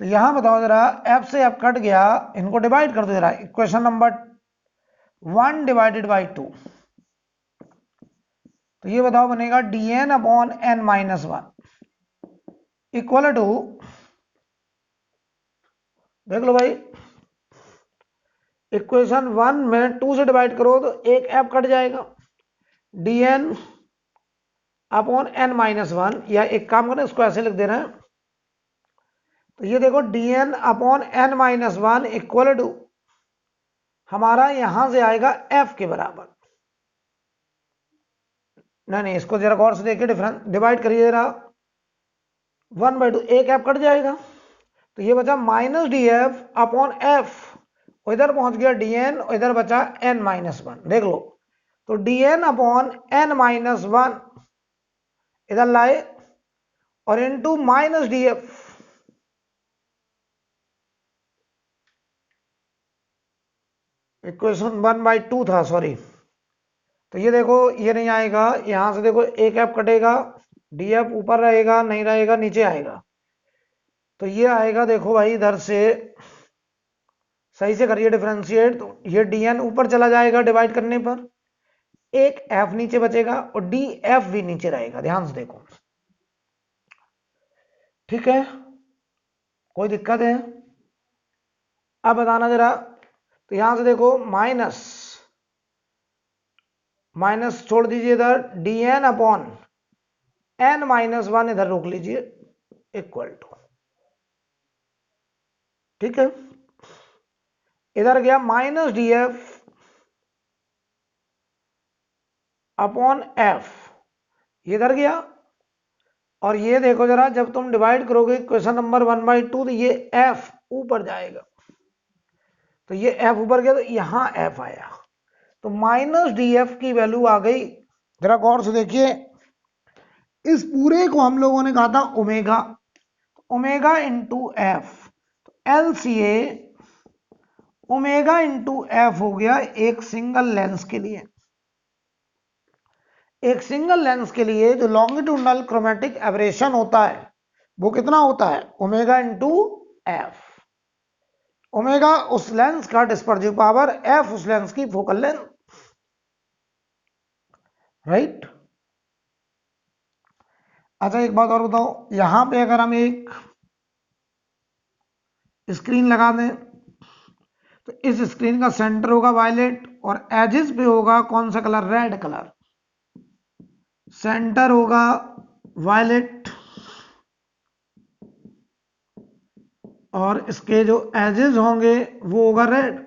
तो यहां बताओ जरा, f से f कट गया, इनको डिवाइड कर दो जरा, इक्वेशन नंबर 1 डिवाइडेड बाई 2, तो ये बताओ बनेगा dn upon n minus 1 equal to, देख लो भाई, इक्वेशन 1 में 2 से डिवाइड करो तो एक f कट जाएगा, dn अपॉन n माइनस 1, या एक काम करें इसको ऐसे लिख देना है, तो ये देखो dn upon n minus 1 equal to हमारा यहां से आएगा f के बराबर, नहीं इसको जरा गौर से देखिए, डिफरेंस डिवाइड करिए जरा, 1/2 एक f कट जाएगा, तो ये बचा minus D F upon F, इधर पहुंच गया dn, इधर बचा n माइनस 1, देख लो, तो dn अपॉन n माइनस 1 इधर लाए और into minus D F, equation 1/2 था, सॉरी, तो ये देखो ये नहीं आएगा, यहां से देखो एक एफ कटेगा, डी एफ ऊपर रहेगा, नहीं रहेगा नीचे आएगा, तो ये आएगा, देखो भाई इधर से सही से करिए डिफरेंशिएट, तो ये dn ऊपर चला जाएगा डिवाइड करने पर, एक f नीचे बचेगा और df भी नीचे रहेगा, ध्यान से देखो, ठीक है, कोई दिक्कत है, अब बताना जरा, तो यहां से देखो माइनस माइनस छोड़ दीजिए इधर, dn अपॉन n माइनस 1 इधर रोक लीजिए इक्वल टू, ठीक है, इधर गया minus D F upon F, इधर गया, और ये देखो जरा, जब तुम डिवाइड करोगे क्वेश्चन नंबर 1/2 तो ये f ऊपर जाएगा, तो ये f ऊपर गया, तो यहां f आया, तो माइनस डी एफ की वैल्यू आ गई, जरा गौर से देखिए, इस पूरे को हम लोगों ने कहा था omega, omega into F, L C A omega into F हो गया एक सिंगल लेंस के लिए, एक सिंगल लेंस के लिए जो लॉन्गिट्यूडनल क्रोमेटिक एबरेशन होता है वो कितना होता है, ओमेगा इंटू एफ, ओमेगा उस लेंस का डिस्पर्सिव पावर, एफ उस लेंस की फोकल लेंथ, राइट। अच्छा एक बात और बताओ, यहां पे अगर हम एक स्क्रीन लगा दें, तो इस स्क्रीन का सेंटर होगा वायलेट और एजेस पे होगा कौन सा कलर, रेड कलर, सेंटर होगा वायलेट और इसके जो एजेस होंगे वो होगा रेड,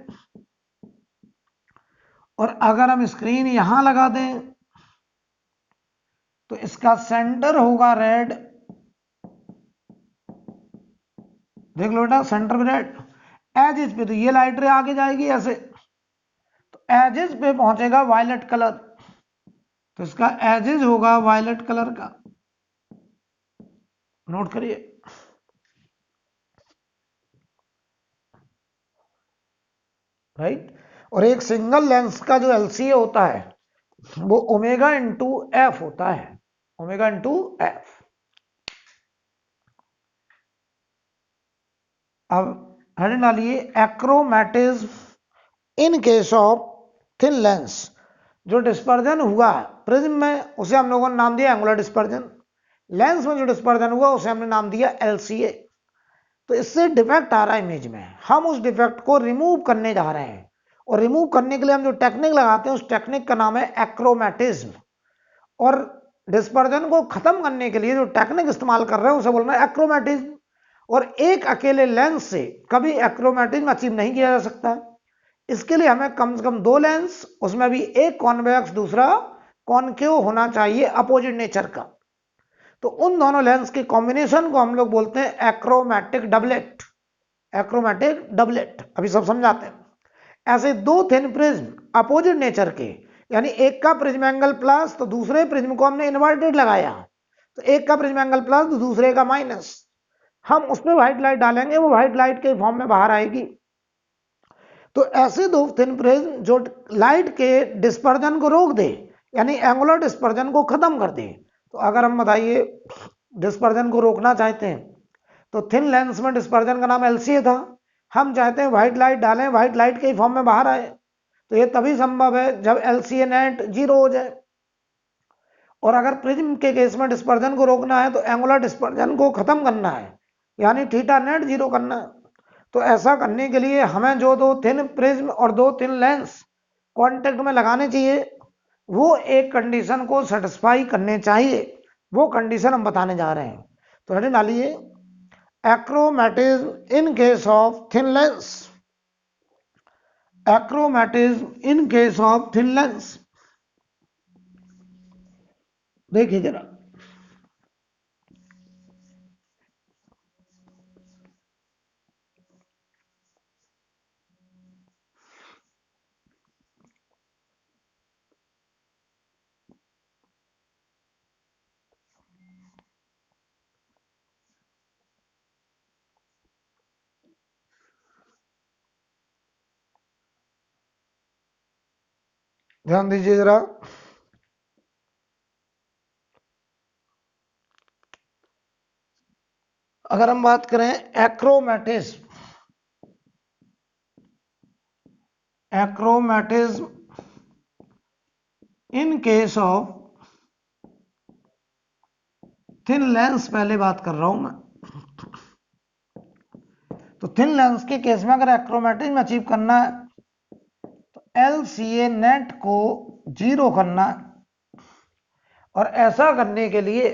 और अगर हम स्क्रीन यहां लगा दें तो इसका सेंटर होगा रेड, देख लो बेटा सेंटर में रेड, एजेस पे तो ये लाइट रे आगे जाएगी ऐसे, तो एजेस पे पहुंचेगा वायलेट कलर, तो इसका एजेस होगा वायलेट कलर का, नोट करिए, राइट। और एक सिंगल लेंस का जो एलसीए होता है वो ओमेगा इंटू एफ होता है, ओमेगा इंटू एफ। अब हेडिंग डालिए, achromatism in case of thin lens, जो डिस्पर्जन हुआ प्रिज्म में उसे हम लोगों ने नाम दिया एंगुलर डिस्पर्जन, लेंस में जो डिस्पर्जन हुआ उसे हमने नाम दिया एलसीए। तो इससे डिफेक्ट आ रहा है इमेज में, हम उस डिफेक्ट को रिमूव करने जा रहे हैं। और रिमूव करने के लिए हम जो टेक्निक लगाते हैं उस टेक्निक का नाम है एक्रोमेटिज्म। और डिस्पर्जन को खत्म करने के लिए जो टेक्निक इस्तेमाल कर रहे हैं उसे बोलना है एक्रोमेटिज्म। और एक अकेले लेंस से कभी एक्रोमेटिज्म अचीव नहीं किया जा सकता। इसके लिए हमें कम से कम 2 लेंस, उसमें भी एक कॉन्वेक्स दूसरा कॉनकेव होना चाहिए अपोजिट नेचर का। तो उन दोनों लेंस के कॉम्बिनेशन को हम लोग बोलते हैं एक्रोमेटिक डबलेट। एक्रोमेटिक डबलेट अभी सब समझाते हैं। ऐसे 2 थिन प्रिज्म अपोजिट नेचर के, यानी एक का प्रिज्म एंगल प्लस तो दूसरे प्रिज्म को हमने इन्वर्टेड लगाया, तो एक का प्रिज्म एंगल प्लस तो दूसरे का माइनस। हम उसमें व्हाइट लाइट डालेंगे, वो व्हाइट लाइट के फॉर्म में बाहर आएगी। तो ऐसे 2 थिन प्रिज्म जो लाइट के डिस्पर्जन को रोक दे, यानी एंगुलर डिस्पर्जन को खत्म कर दे। तो अगर हम बताइए डिस्पर्जन को रोकना चाहते हैं तो थिन लेंस में डिस्पर्जन का नाम LCA था, हम चाहते हैं व्हाइट लाइट डालें, व्हाइट लाइट के फॉर्म में बाहर आए। तो ये तभी संभव है जब LCA नेट 0 हो जाए। और अगर प्रिज्म के केस में डिस्पर्जन को रोकना है तो एंगुलर डिस्पर्जन को खत्म करना है, यानी थीटा नेट 0 करना है। तो ऐसा करने के लिए हमें जो 2 थिन प्रिज्म और 2 थिन लेंस कॉन्टेक्ट में लगाने चाहिए, वो एक कंडीशन को सेटिस्फाई करने चाहिए। वो कंडीशन हम बताने जा रहे हैं। तो हेडिंग डालिए achromatism in case of thin lens. Achromatism in case of thin lens. देखिए जरा, ध्यान दीजिए जरा। अगर हम बात करें achromatism, achromatism in case of thin lens, पहले बात कर रहा हूं मैं। तो थिन लेंस के केस में अगर एक्रोमेटिज्म अचीव करना है तो LCA नेट को 0 करना है। और ऐसा करने के लिए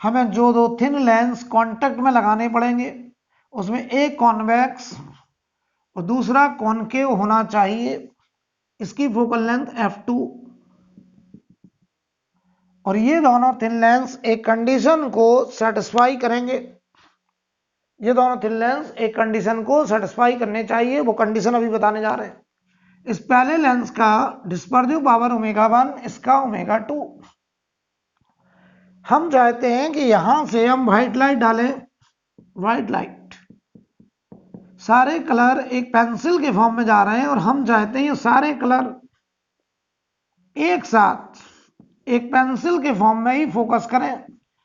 हमें जो 2 थिन लेंस कांटेक्ट में लगाने पड़ेंगे उसमें एक कॉन्वेक्स और दूसरा कॉनकेव होना चाहिए। इसकी फोकल लेंथ f2। और ये दोनों थिन लेंस एक कंडीशन को सेटिस्फाई करेंगे। ये दोनों थिन लेंस एक कंडीशन को सेटिस्फाई करने चाहिए, वो कंडीशन अभी बताने जा रहे हैं। इस पहले लेंस का डिस्पर्सिव पावर ω1, इसका ω2। हम चाहते हैं कि यहां से हम व्हाइट लाइट डालें, व्हाइट लाइट, सारे कलर एक पेंसिल के फॉर्म में जा रहे हैं और हम चाहते हैं ये सारे कलर एक साथ एक पेंसिल के फॉर्म में ही फोकस करें।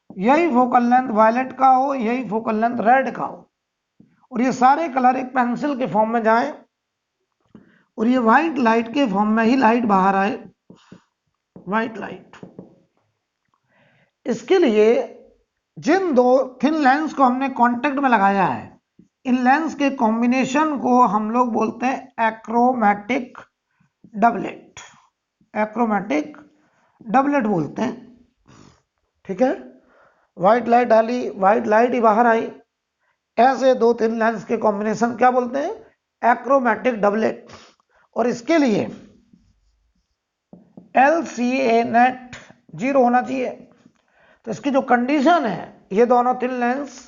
यही फोकल लेंथ वायलेट का हो, यही फोकल लेंथ रेड का हो, और ये सारे कलर एक पेंसिल के फॉर्म में जाएं और ये व्हाइट लाइट के फॉर्म में ही लाइट बाहर आए, व्हाइट लाइट। इसके लिए जिन 2 थिन लेंस को हमने कांटेक्ट में लगाया है, इन लेंस के कॉम्बिनेशन को हम लोग बोलते हैं एक्रोमेटिक डबलेट। एक्रोमेटिक डबलेट बोलते हैं। ठीक है, व्हाइट लाइट डाली, व्हाइट लाइट ही बाहर आई। ऐसे 2 थिन लेंस के कॉम्बिनेशन क्या बोलते हैं? Achromatic doublet. और इसके लिए LCA नेट 0 होना चाहिए। तो इसकी जो कंडीशन है, ये दोनों थिन लेंस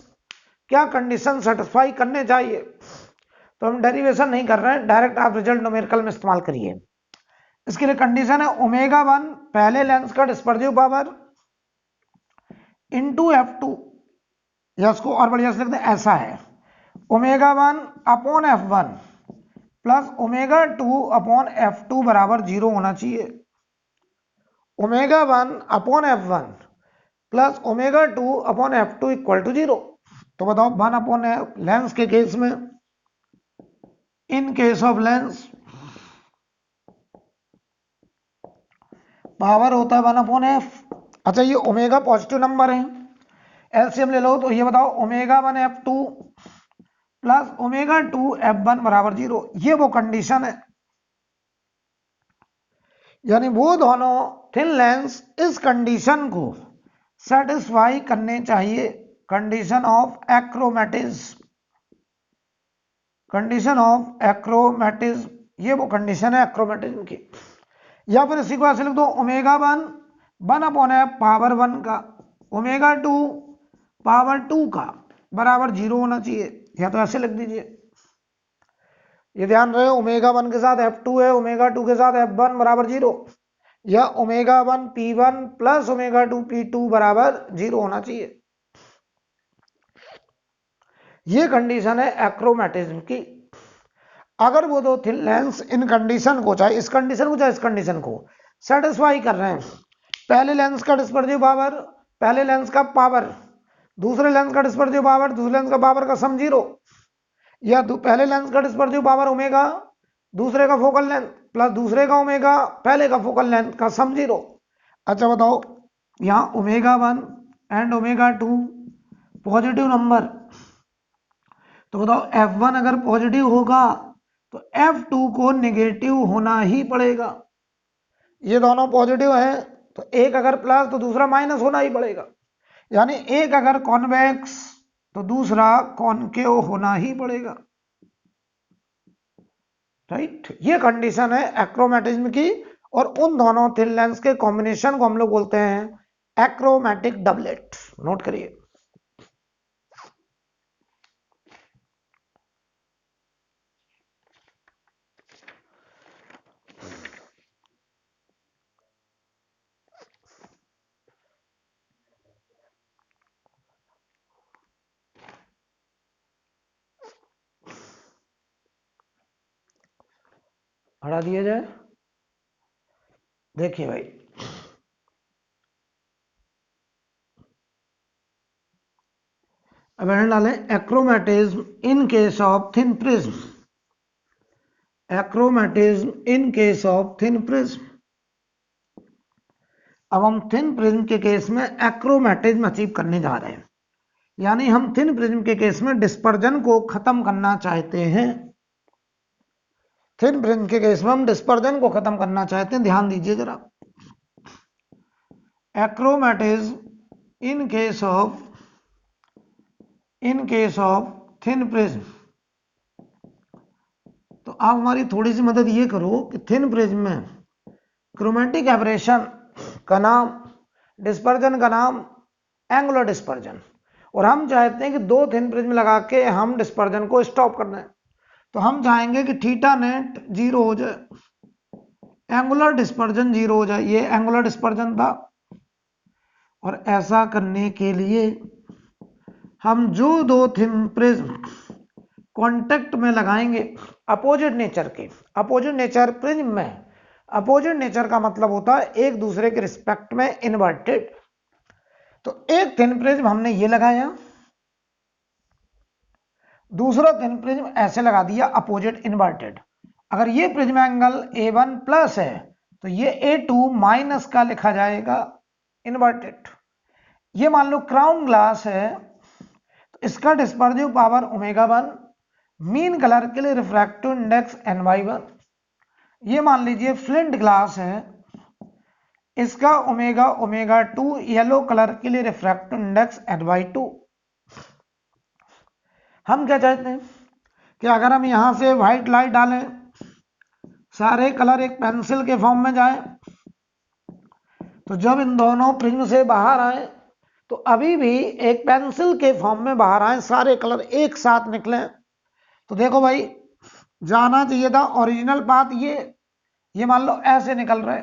क्या कंडीशन सेटिस्फाई करने चाहिए, तो हम डेरिवेशन नहीं कर रहे हैं, डायरेक्ट आप रिजल्ट न्यूमेरिकल में इस्तेमाल करिए। इसके लिए कंडीशन है ω1 पहले लेंस का डिस्पर्सिव पावर इंटू f2, या इसको और बढ़िया से लिखते हैं, ऐसा है ω1 upon f1 plus ω2 upon f2 बराबर 0 होना चाहिए। ω1 upon f1 plus ω2 upon f2 equal to 0। तो बताओ 1 अपॉन लेंस के केस में, in case of lens power होता है 1 अपॉन f। अच्छा, ये ओमेगा पॉजिटिव नंबर है, एलसीएम ले लो। तो ये बताओ ω1 f2 प्लस ओमेगा 2 F1 बराबर 0, ये वो कंडीशन है। यानी वो दोनों थिन लेंस इस कंडीशन को सेटिस्फाई करने चाहिए, condition of achromatism, condition of achromatism, ये वो कंडीशन है एक्रोमेटिज्म की। या फिर इसी को ऐसे लिख दो, ओमेगा 1 अपॉन एफ पावर 1 का, ओमेगा 2 पावर 2 का बराबर 0 होना चाहिए, या तो ऐसे लिख दीजिए। ये ध्यान रहे, ओमेगा 1 के साथ F2 है, ओमेगा 2 के साथ F1 बराबर 0, या omega 1 P1 plus omega 2 P2 बराबर 0 होना चाहिए। ये कंडीशन है एक्रोमेटिज्म की। अगर वो दो थिन लेंस इन कंडीशन को, चाहे इस कंडीशन को चाहे इस कंडीशन को सेटिस्फाई कर रहे हैं, पहले लेंस का डिस्पर्सिव पावर, पहले लेंस का पावर, दूसरे लेंस का डिस्पर्सिव पावर, दूसरे लेंस का पावर का सम 0, या पहले लेंस का डिस्पर्सिव पावर ओमेगा, दूसरे का फोकल लेंथ प्लस दूसरे का ओमेगा, पहले का फोकल लेंथ का सम 0। अच्छा बताओ, यहाँ omega 1 and omega 2 positive number, तो बताओ F1 अगर पॉजिटिव होगा तो F2 को नेगेटिव होना ही पड़ेगा। ये दोनों पॉजिटिव हैं तो एक अगर प्लस तो दूसरा माइनस होना ही पड़ेगा, यानी एक अगर कॉन्वेक्स तो दूसरा कॉनकेव होना ही पड़ेगा, राइट। ये कंडीशन है एक्रोमेटिज्म की, और उन दोनों थिन लेंस के कॉम्बिनेशन को हम लोग बोलते हैं एक्रोमेटिक डबलेट। नोट करिए। हटा दिया जाए। देखिए भाई, अब डालें achromatism in case of thin prism, achromatism in case of thin prism. अब हम थिन प्रिज्म के केस में एक्रोमेटिज्म अचीव करने जा रहे हैं, यानी हम थिन प्रिज्म के केस में डिस्पर्जन को खत्म करना चाहते हैं। थिन प्रिज्म के केस में हम डिस्पर्जन को खत्म करना चाहते हैं, ध्यान दीजिए जरा। Achromatism in case of thin prism, तो आप हमारी थोड़ी सी मदद ये करो कि थिन प्रिज्म में क्रोमेटिक एब्रेशन का नाम, डिस्पर्जन का नाम एंगुलर डिस्पर्जन, और हम चाहते हैं कि दो थिन प्रिज्म लगा के हम डिस्पर्जन को स्टॉप करना है, तो हम चाहेंगे कि थीटा नेट 0 हो जाए, एंगुलर डिस्पर्जन 0 हो जाए। ये एंगुलर डिस्पर्जन था, और ऐसा करने के लिए हम जो दो थिन प्रिज्म कांटेक्ट में लगाएंगे अपोजिट नेचर के, अपोजिट नेचर प्रिज्म में, अपोजिट नेचर का मतलब होता है एक दूसरे के रिस्पेक्ट में इन्वर्टेड। तो एक थिन प्रिज्म हमने ये लगाया, दूसरा थिन प्रिज्म ऐसे लगा दिया अपोजिट इन्वर्टेड। अगर ये प्रिज्म एंगल A1 प्लस है तो ये A2 माइनस का लिखा जाएगा इन्वर्टेड। ये मान लो क्राउन ग्लास है, तो इसका dispersive power omega 1, mean colour के लिए रिफ्रैक्टिव इंडेक्स NY1। ये मान लीजिए फ्लिंट ग्लास है, इसका ओमेगा 2, येलो कलर के लिए रिफ्रैक्टिव इंडेक्स NY2। हम क्या चाहते हैं कि अगर हम यहां से व्हाइट लाइट डालें, सारे कलर एक पेंसिल के फॉर्म में जाए, तो जब इन दोनों प्रिज्म से बाहर आए तो अभी भी एक पेंसिल के फॉर्म में बाहर आए, सारे कलर एक साथ निकले। तो देखो भाई, जाना चाहिए था ओरिजिनल पाथ ये मान लो ऐसे निकल रहे,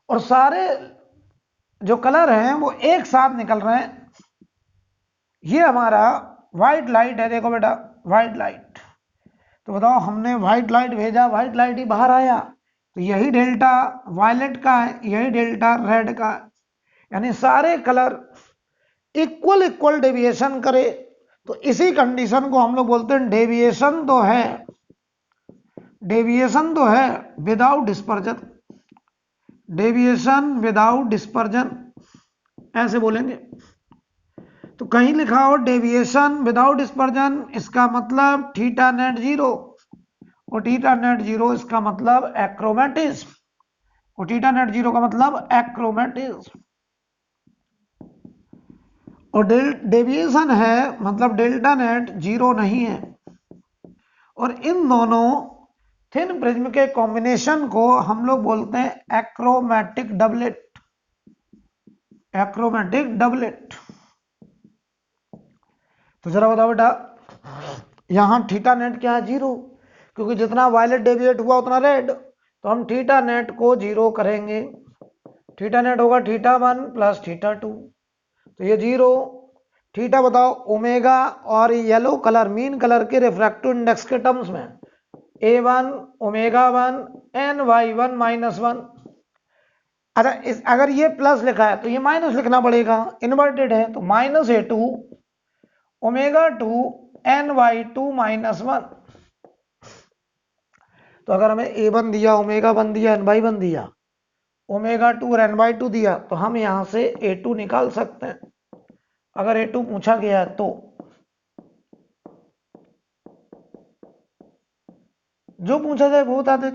और सारे जो कलर हैं वो एक साथ निकल रहे हैं। ये हमारा व्हाइट लाइट है, देखो बेटा व्हाइट लाइट। तो बताओ, हमने व्हाइट लाइट भेजा, व्हाइट लाइट ही बाहर आया, तो यही डेल्टा वायलेट का है, यही डेल्टा रेड का है, यानी सारे कलर इक्वल डेविएशन करे। तो इसी कंडीशन को हम लोग बोलते हैं डेविएशन तो है, डेविएशन तो है without dispersion, deviation without dispersion ऐसे बोलेंगे। तो कहीं लिखा हो डेविएशन विदाउट डिस्पर्जन, इसका मतलब थीटा नेट जीरो, और थीटा नेट जीरो इसका मतलब एक्रोमेटिज्म, और थीटा नेट जीरो का मतलब एक्रोमेटिज्म। और डेविएशन है मतलब डेल्टा नेट जीरो नहीं है। और इन दोनों थिन प्रिज्म के कॉम्बिनेशन को हम लोग बोलते हैं एक्रोमेटिक डबलेट, एक्रोमेटिक डबलेट। तो जरा बताओ बेटा, यहां थीटा नेट क्या है? जीरो, क्योंकि जितना वायलेट डेविएट हुआ उतना रेड, तो हम थीटा नेट को जीरो करेंगे। थीटा नेट होगा theta one plus theta two, तो ये जीरो। थीटा बताओ ओमेगा और येलो कलर मीन कलर के रिफ्रैक्टिव इंडेक्स के टर्म्स में A1 omega one N Y one minus one. अच्छा, अगर ये प्लस लिखा है तो ये माइनस लिखना पड़ेगा, इन्वर्टेड है, तो minus A2 omega two N Y two minus one. तो अगर हमें A1 दिया, ओमेगा वन दिया, एन वाई वन दिया, ओमेगा टू और एन वाई टू दिया, तो हम यहां से A2 निकाल सकते हैं अगर A2 पूछा गया है तो। जो पूछा जाए वो बता दे,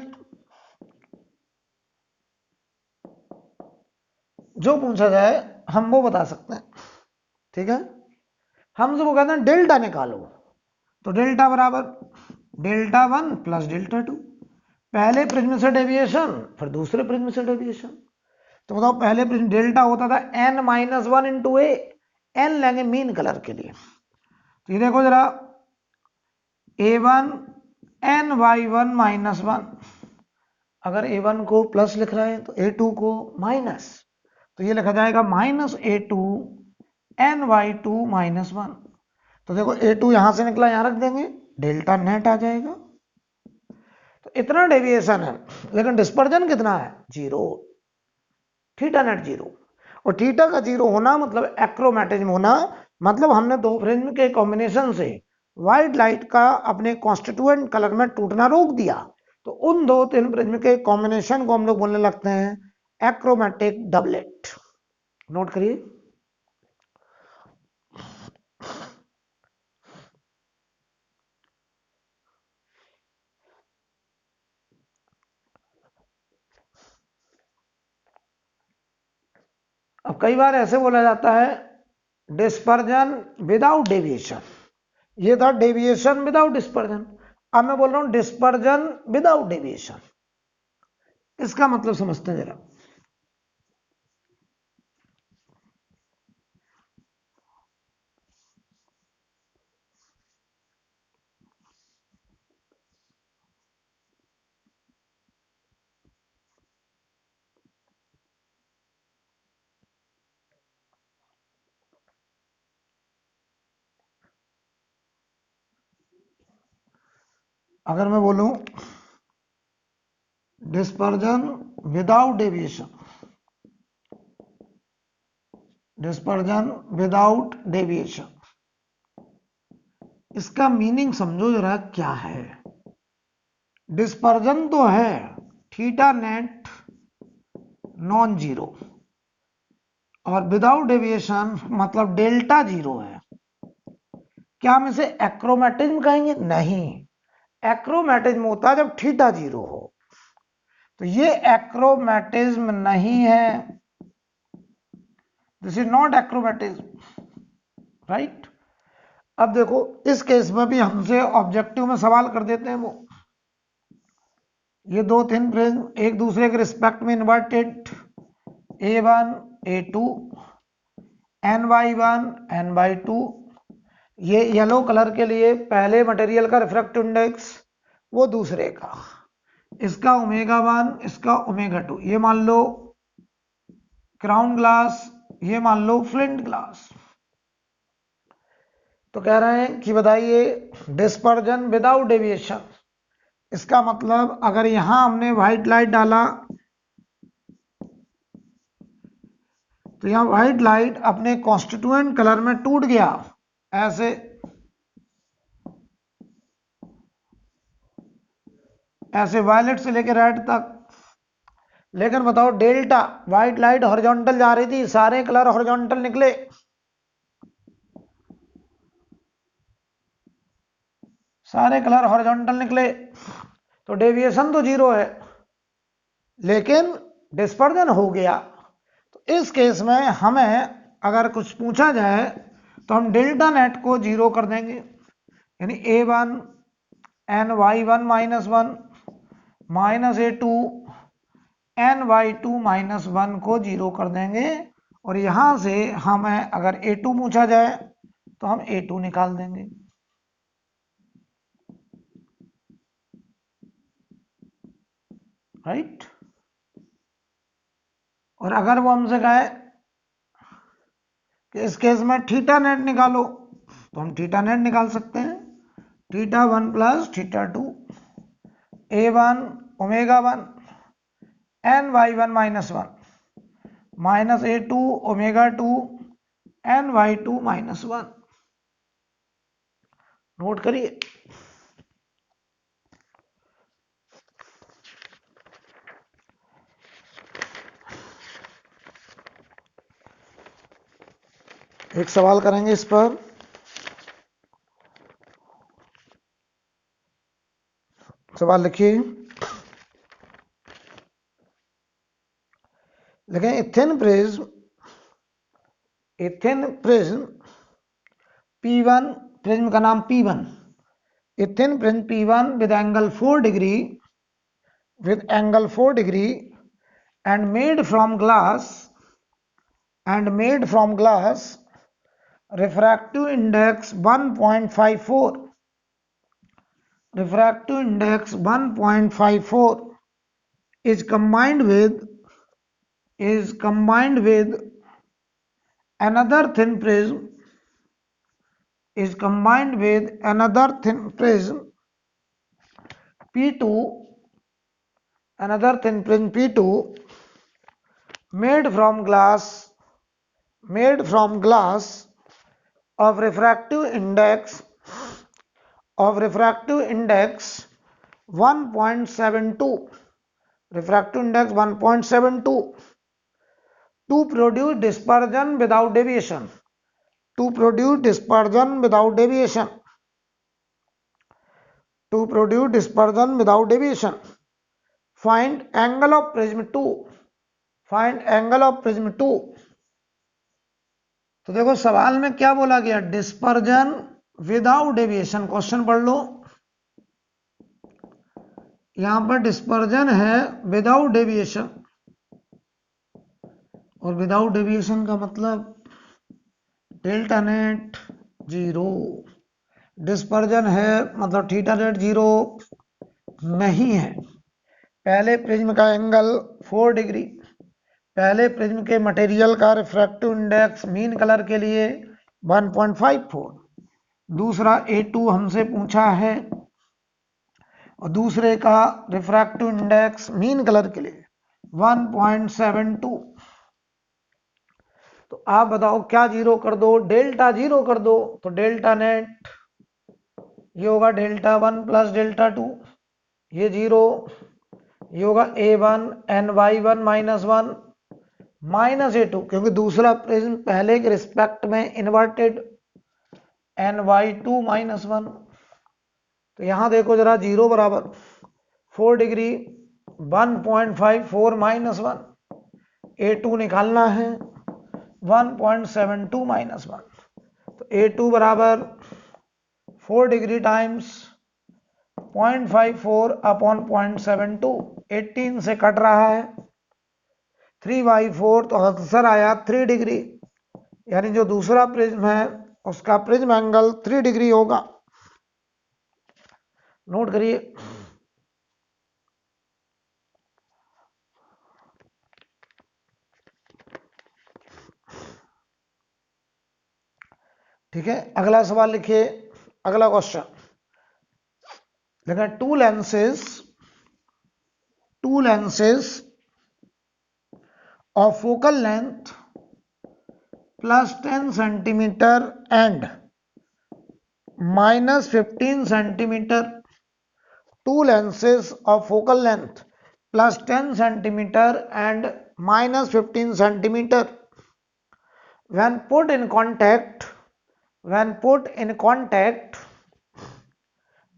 जो पूछा जाए हम वो बता सकते हैं, ठीक है। हम वो कहते हैं डेल्टा निकालो, तो डेल्टा बराबर delta one plus delta two, पहले प्रिज्म से डेविएशन फिर दूसरे प्रिज्म से डेविएशन। तो बताओ पहले प्रिज्म डेल्टा होता था n minus one into A, N लेंगे मीन कलर के लिए। तो ये देखो जरा, A1 N Y one minus one, अगर A1 को प्लस लिख रहे हैं तो A2 को माइनस, तो ये लिखा जाएगा minus A2 N Y two minus one. तो देखो A2 यहां से निकला, यहां रख देंगे, डेल्टा नेट आ जाएगा। तो इतना डेविएशन है, लेकिन डिस्पर्जन कितना है? Zero, theta net zero. और थीटा का जीरो होना मतलब एक्रोमेटिज्म होना, मतलब हमने दो प्रिज्म के कॉम्बिनेशन से व्हाइट लाइट का अपने कॉन्स्टिट्यूएंट कलर में टूटना रोक दिया। तो उन दो तीन प्रिज्म के कॉम्बिनेशन को हम लोग बोलने लगते हैं एक्रोमेटिक डबलेट। नोट करिए। अब कई बार ऐसे बोला जाता है डिस्पर्जन विदाउट डेविएशन, ये था डेविएशन विदाउट डिस्पर्जन। अब मैं बोल रहा हूं डिस्पर्जन विदाउट डेविएशन, इसका मतलब समझते हैं जरा। अगर मैं बोलूं dispersion without deviation, dispersion without deviation, इसका मीनिंग समझो जरा क्या है। डिस्पर्जन तो है थीटा नेट नॉन जीरो, और विदाउट डेविएशन मतलब डेल्टा जीरो है। क्या हम इसे एक्रोमेटिज्म कहेंगे? नहीं, एक्रोमेटिज्म होता है जब थीटा जीरो हो, तो ये एक्रोमेटिज्म नहीं है, this is not achromatism, right. अब देखो इस केस में भी हमसे ऑब्जेक्टिव में सवाल कर देते हैं वो, ये दो थिन प्रिज्म एक दूसरे के रिस्पेक्ट में inverted, A1 A2 ny1 ny2, ये येलो कलर के लिए पहले मटेरियल का रिफ्रैक्टिव इंडेक्स, वो दूसरे का, इसका ओमेगा वन इसका ओमेगा टू, ये मान लो क्राउन ग्लास, ये मान लो फ्लिंट ग्लास। तो कह रहे हैं कि बताइए डिस्पर्जन विदाउट डेविएशन, इसका मतलब अगर यहां हमने व्हाइट लाइट डाला तो यहां व्हाइट लाइट अपने कॉन्स्टिट्यूएंट कलर में टूट गया ऐसे, ऐसे वायलेट से लेकर रेड तक। लेकिन बताओ डेल्टा, व्हाइट लाइट हॉरिजॉन्टल जा रही थी, सारे कलर हॉरिजॉन्टल निकले, सारे कलर हॉरिजॉन्टल निकले तो डेविएशन तो 0 है, लेकिन डिस्पर्जन हो गया। तो इस केस में हमें अगर कुछ पूछा जाए तो हम डेल्टा नेट को 0 कर देंगे, यानी A1 ny1 minus 1 minus A2 ny2 minus 1 को 0 कर देंगे। और यहां से हमें अगर A2 पूछा जाए तो हम A2 निकाल देंगे। राइट। और अगर वो हमसे कहे कि इस केस में थीटा नेट निकालो तो हम थीटा नेट निकाल सकते हैं। θ1 plus θ2 A1 ω1 ny1 minus 1 minus A2 ω2 ny2 minus 1। Note करिए। एक सवाल करेंगे इस पर। सवाल लिखिए। लिखें इथेन प्रिज्म P1, प्रिज्म का नाम P1, ethane prism P1 with angle 4 degree and made from glass, refractive index 1.54 is combined with another thin prism P2, made from glass of refractive index 1.72 to produce dispersion without deviation. Find angle of prism 2. तो देखो सवाल में क्या बोला गया, dispersion without deviation. Question पढ़ लो, यहां पर डिस्पर्जन है विदाउट डेविएशन, और विदाउट डेविएशन का मतलब डेल्टा नेट 0। डिस्पर्जन है मतलब थीटा नेट 0 नहीं है। पहले प्रिज्म का एंगल 4 डिग्री, पहले प्रिज्म के मटेरियल का रिफ्रैक्टिव इंडेक्स मीन कलर के लिए 1.54, दूसरा A2 हमसे पूछा है, और दूसरे का रिफ्रैक्टिव इंडेक्स मीन कलर के लिए 1.72। तो आप बताओ क्या 0 कर दो, डेल्टा 0 कर दो तो डेल्टा नेट ये होगा डेल्टा1 प्लस डेल्टा2, ये 0, ये होगा A1 ny1 minus 1 minus A2, क्योंकि दूसरा प्रिज्म पहले के रिस्पेक्ट में इन्वर्टेड ny2 माइनस 1। तो यहां देखो जरा 0 बराबर 4 डिग्री 1.54 माइनस 1, A2 निकालना है 1.72 माइनस 1। तो A2 बराबर 4 डिग्री टाइम्स 0.54 अपॉन 0.72, 18 से कट रहा है 3/4, तो आंसर आया 3 डिग्री। यानी जो दूसरा प्रिज्म है उसका प्रिज्म एंगल 3 डिग्री होगा। नोट करिए। ठीक है, अगला सवाल लिखिए। अगला क्वेश्चन लिखा, to lenses of focal length plus 10 centimeter and minus 15 centimeter. Two lenses of focal length plus 10 centimeter and minus 15 centimeter. When put in contact,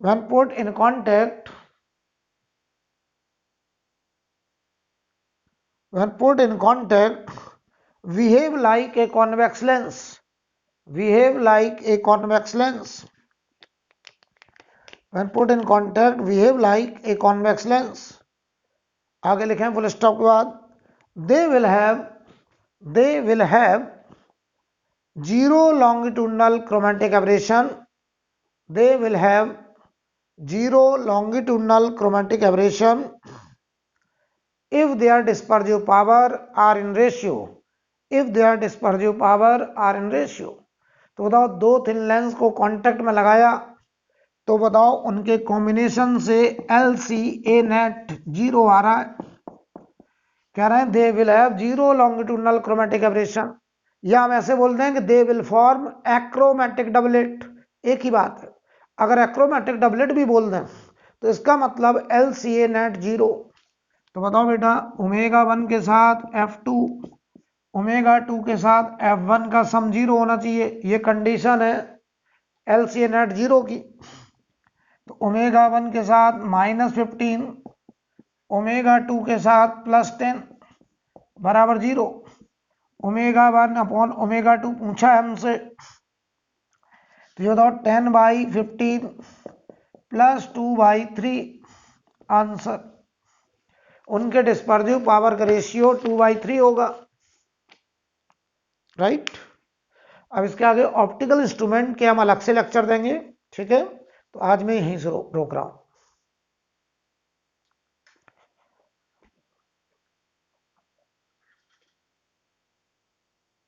when put in contact behave like a convex lens. Behave like a convex lens. When put in contact behave like a convex lens. आगे लिखें full stop के बाद they will have zero longitudinal chromatic aberration. They will have zero longitudinal chromatic aberration if their dispersive power are in ratio. If their dispersive power are in ratio. तो बताओ दो thin lens को contact में लगाया तो बताओ उनके combination से LCA नेट 0 आ रहा है. कह रहे हैं they will have zero longitudinal chromatic aberration, या हम ऐसे बोलते हैं कि they will form achromatic doublet. एक ही बात है. अगर एक्रोमेटिक डबलेट भी बोल दें तो इसका मतलब LCA नेट 0. तो बताओ बेटा ओमेगा 1 के साथ F2 ओमेगा 2 के साथ F1 का सम 0 होना चाहिए. ये कंडीशन है LCA नेट 0 की. तो ओमेगा 1 के साथ -15 ओमेगा 2 के साथ +10 बराबर 0. ओमेगा 1 अपॉन ओमेगा 2 पूछा है हमसे. तो ये बताओ 10/15 + 2/3 आंसर. उनके डिस्पर्सिव पावर का रेशियो 2/3 होगा. राइट. अब इसके आगे ऑप्टिकल इंस्ट्रूमेंट के हम अलग से लेक्चर देंगे. ठीक है. तो आज मैं यहीं से रोक रहा हूं.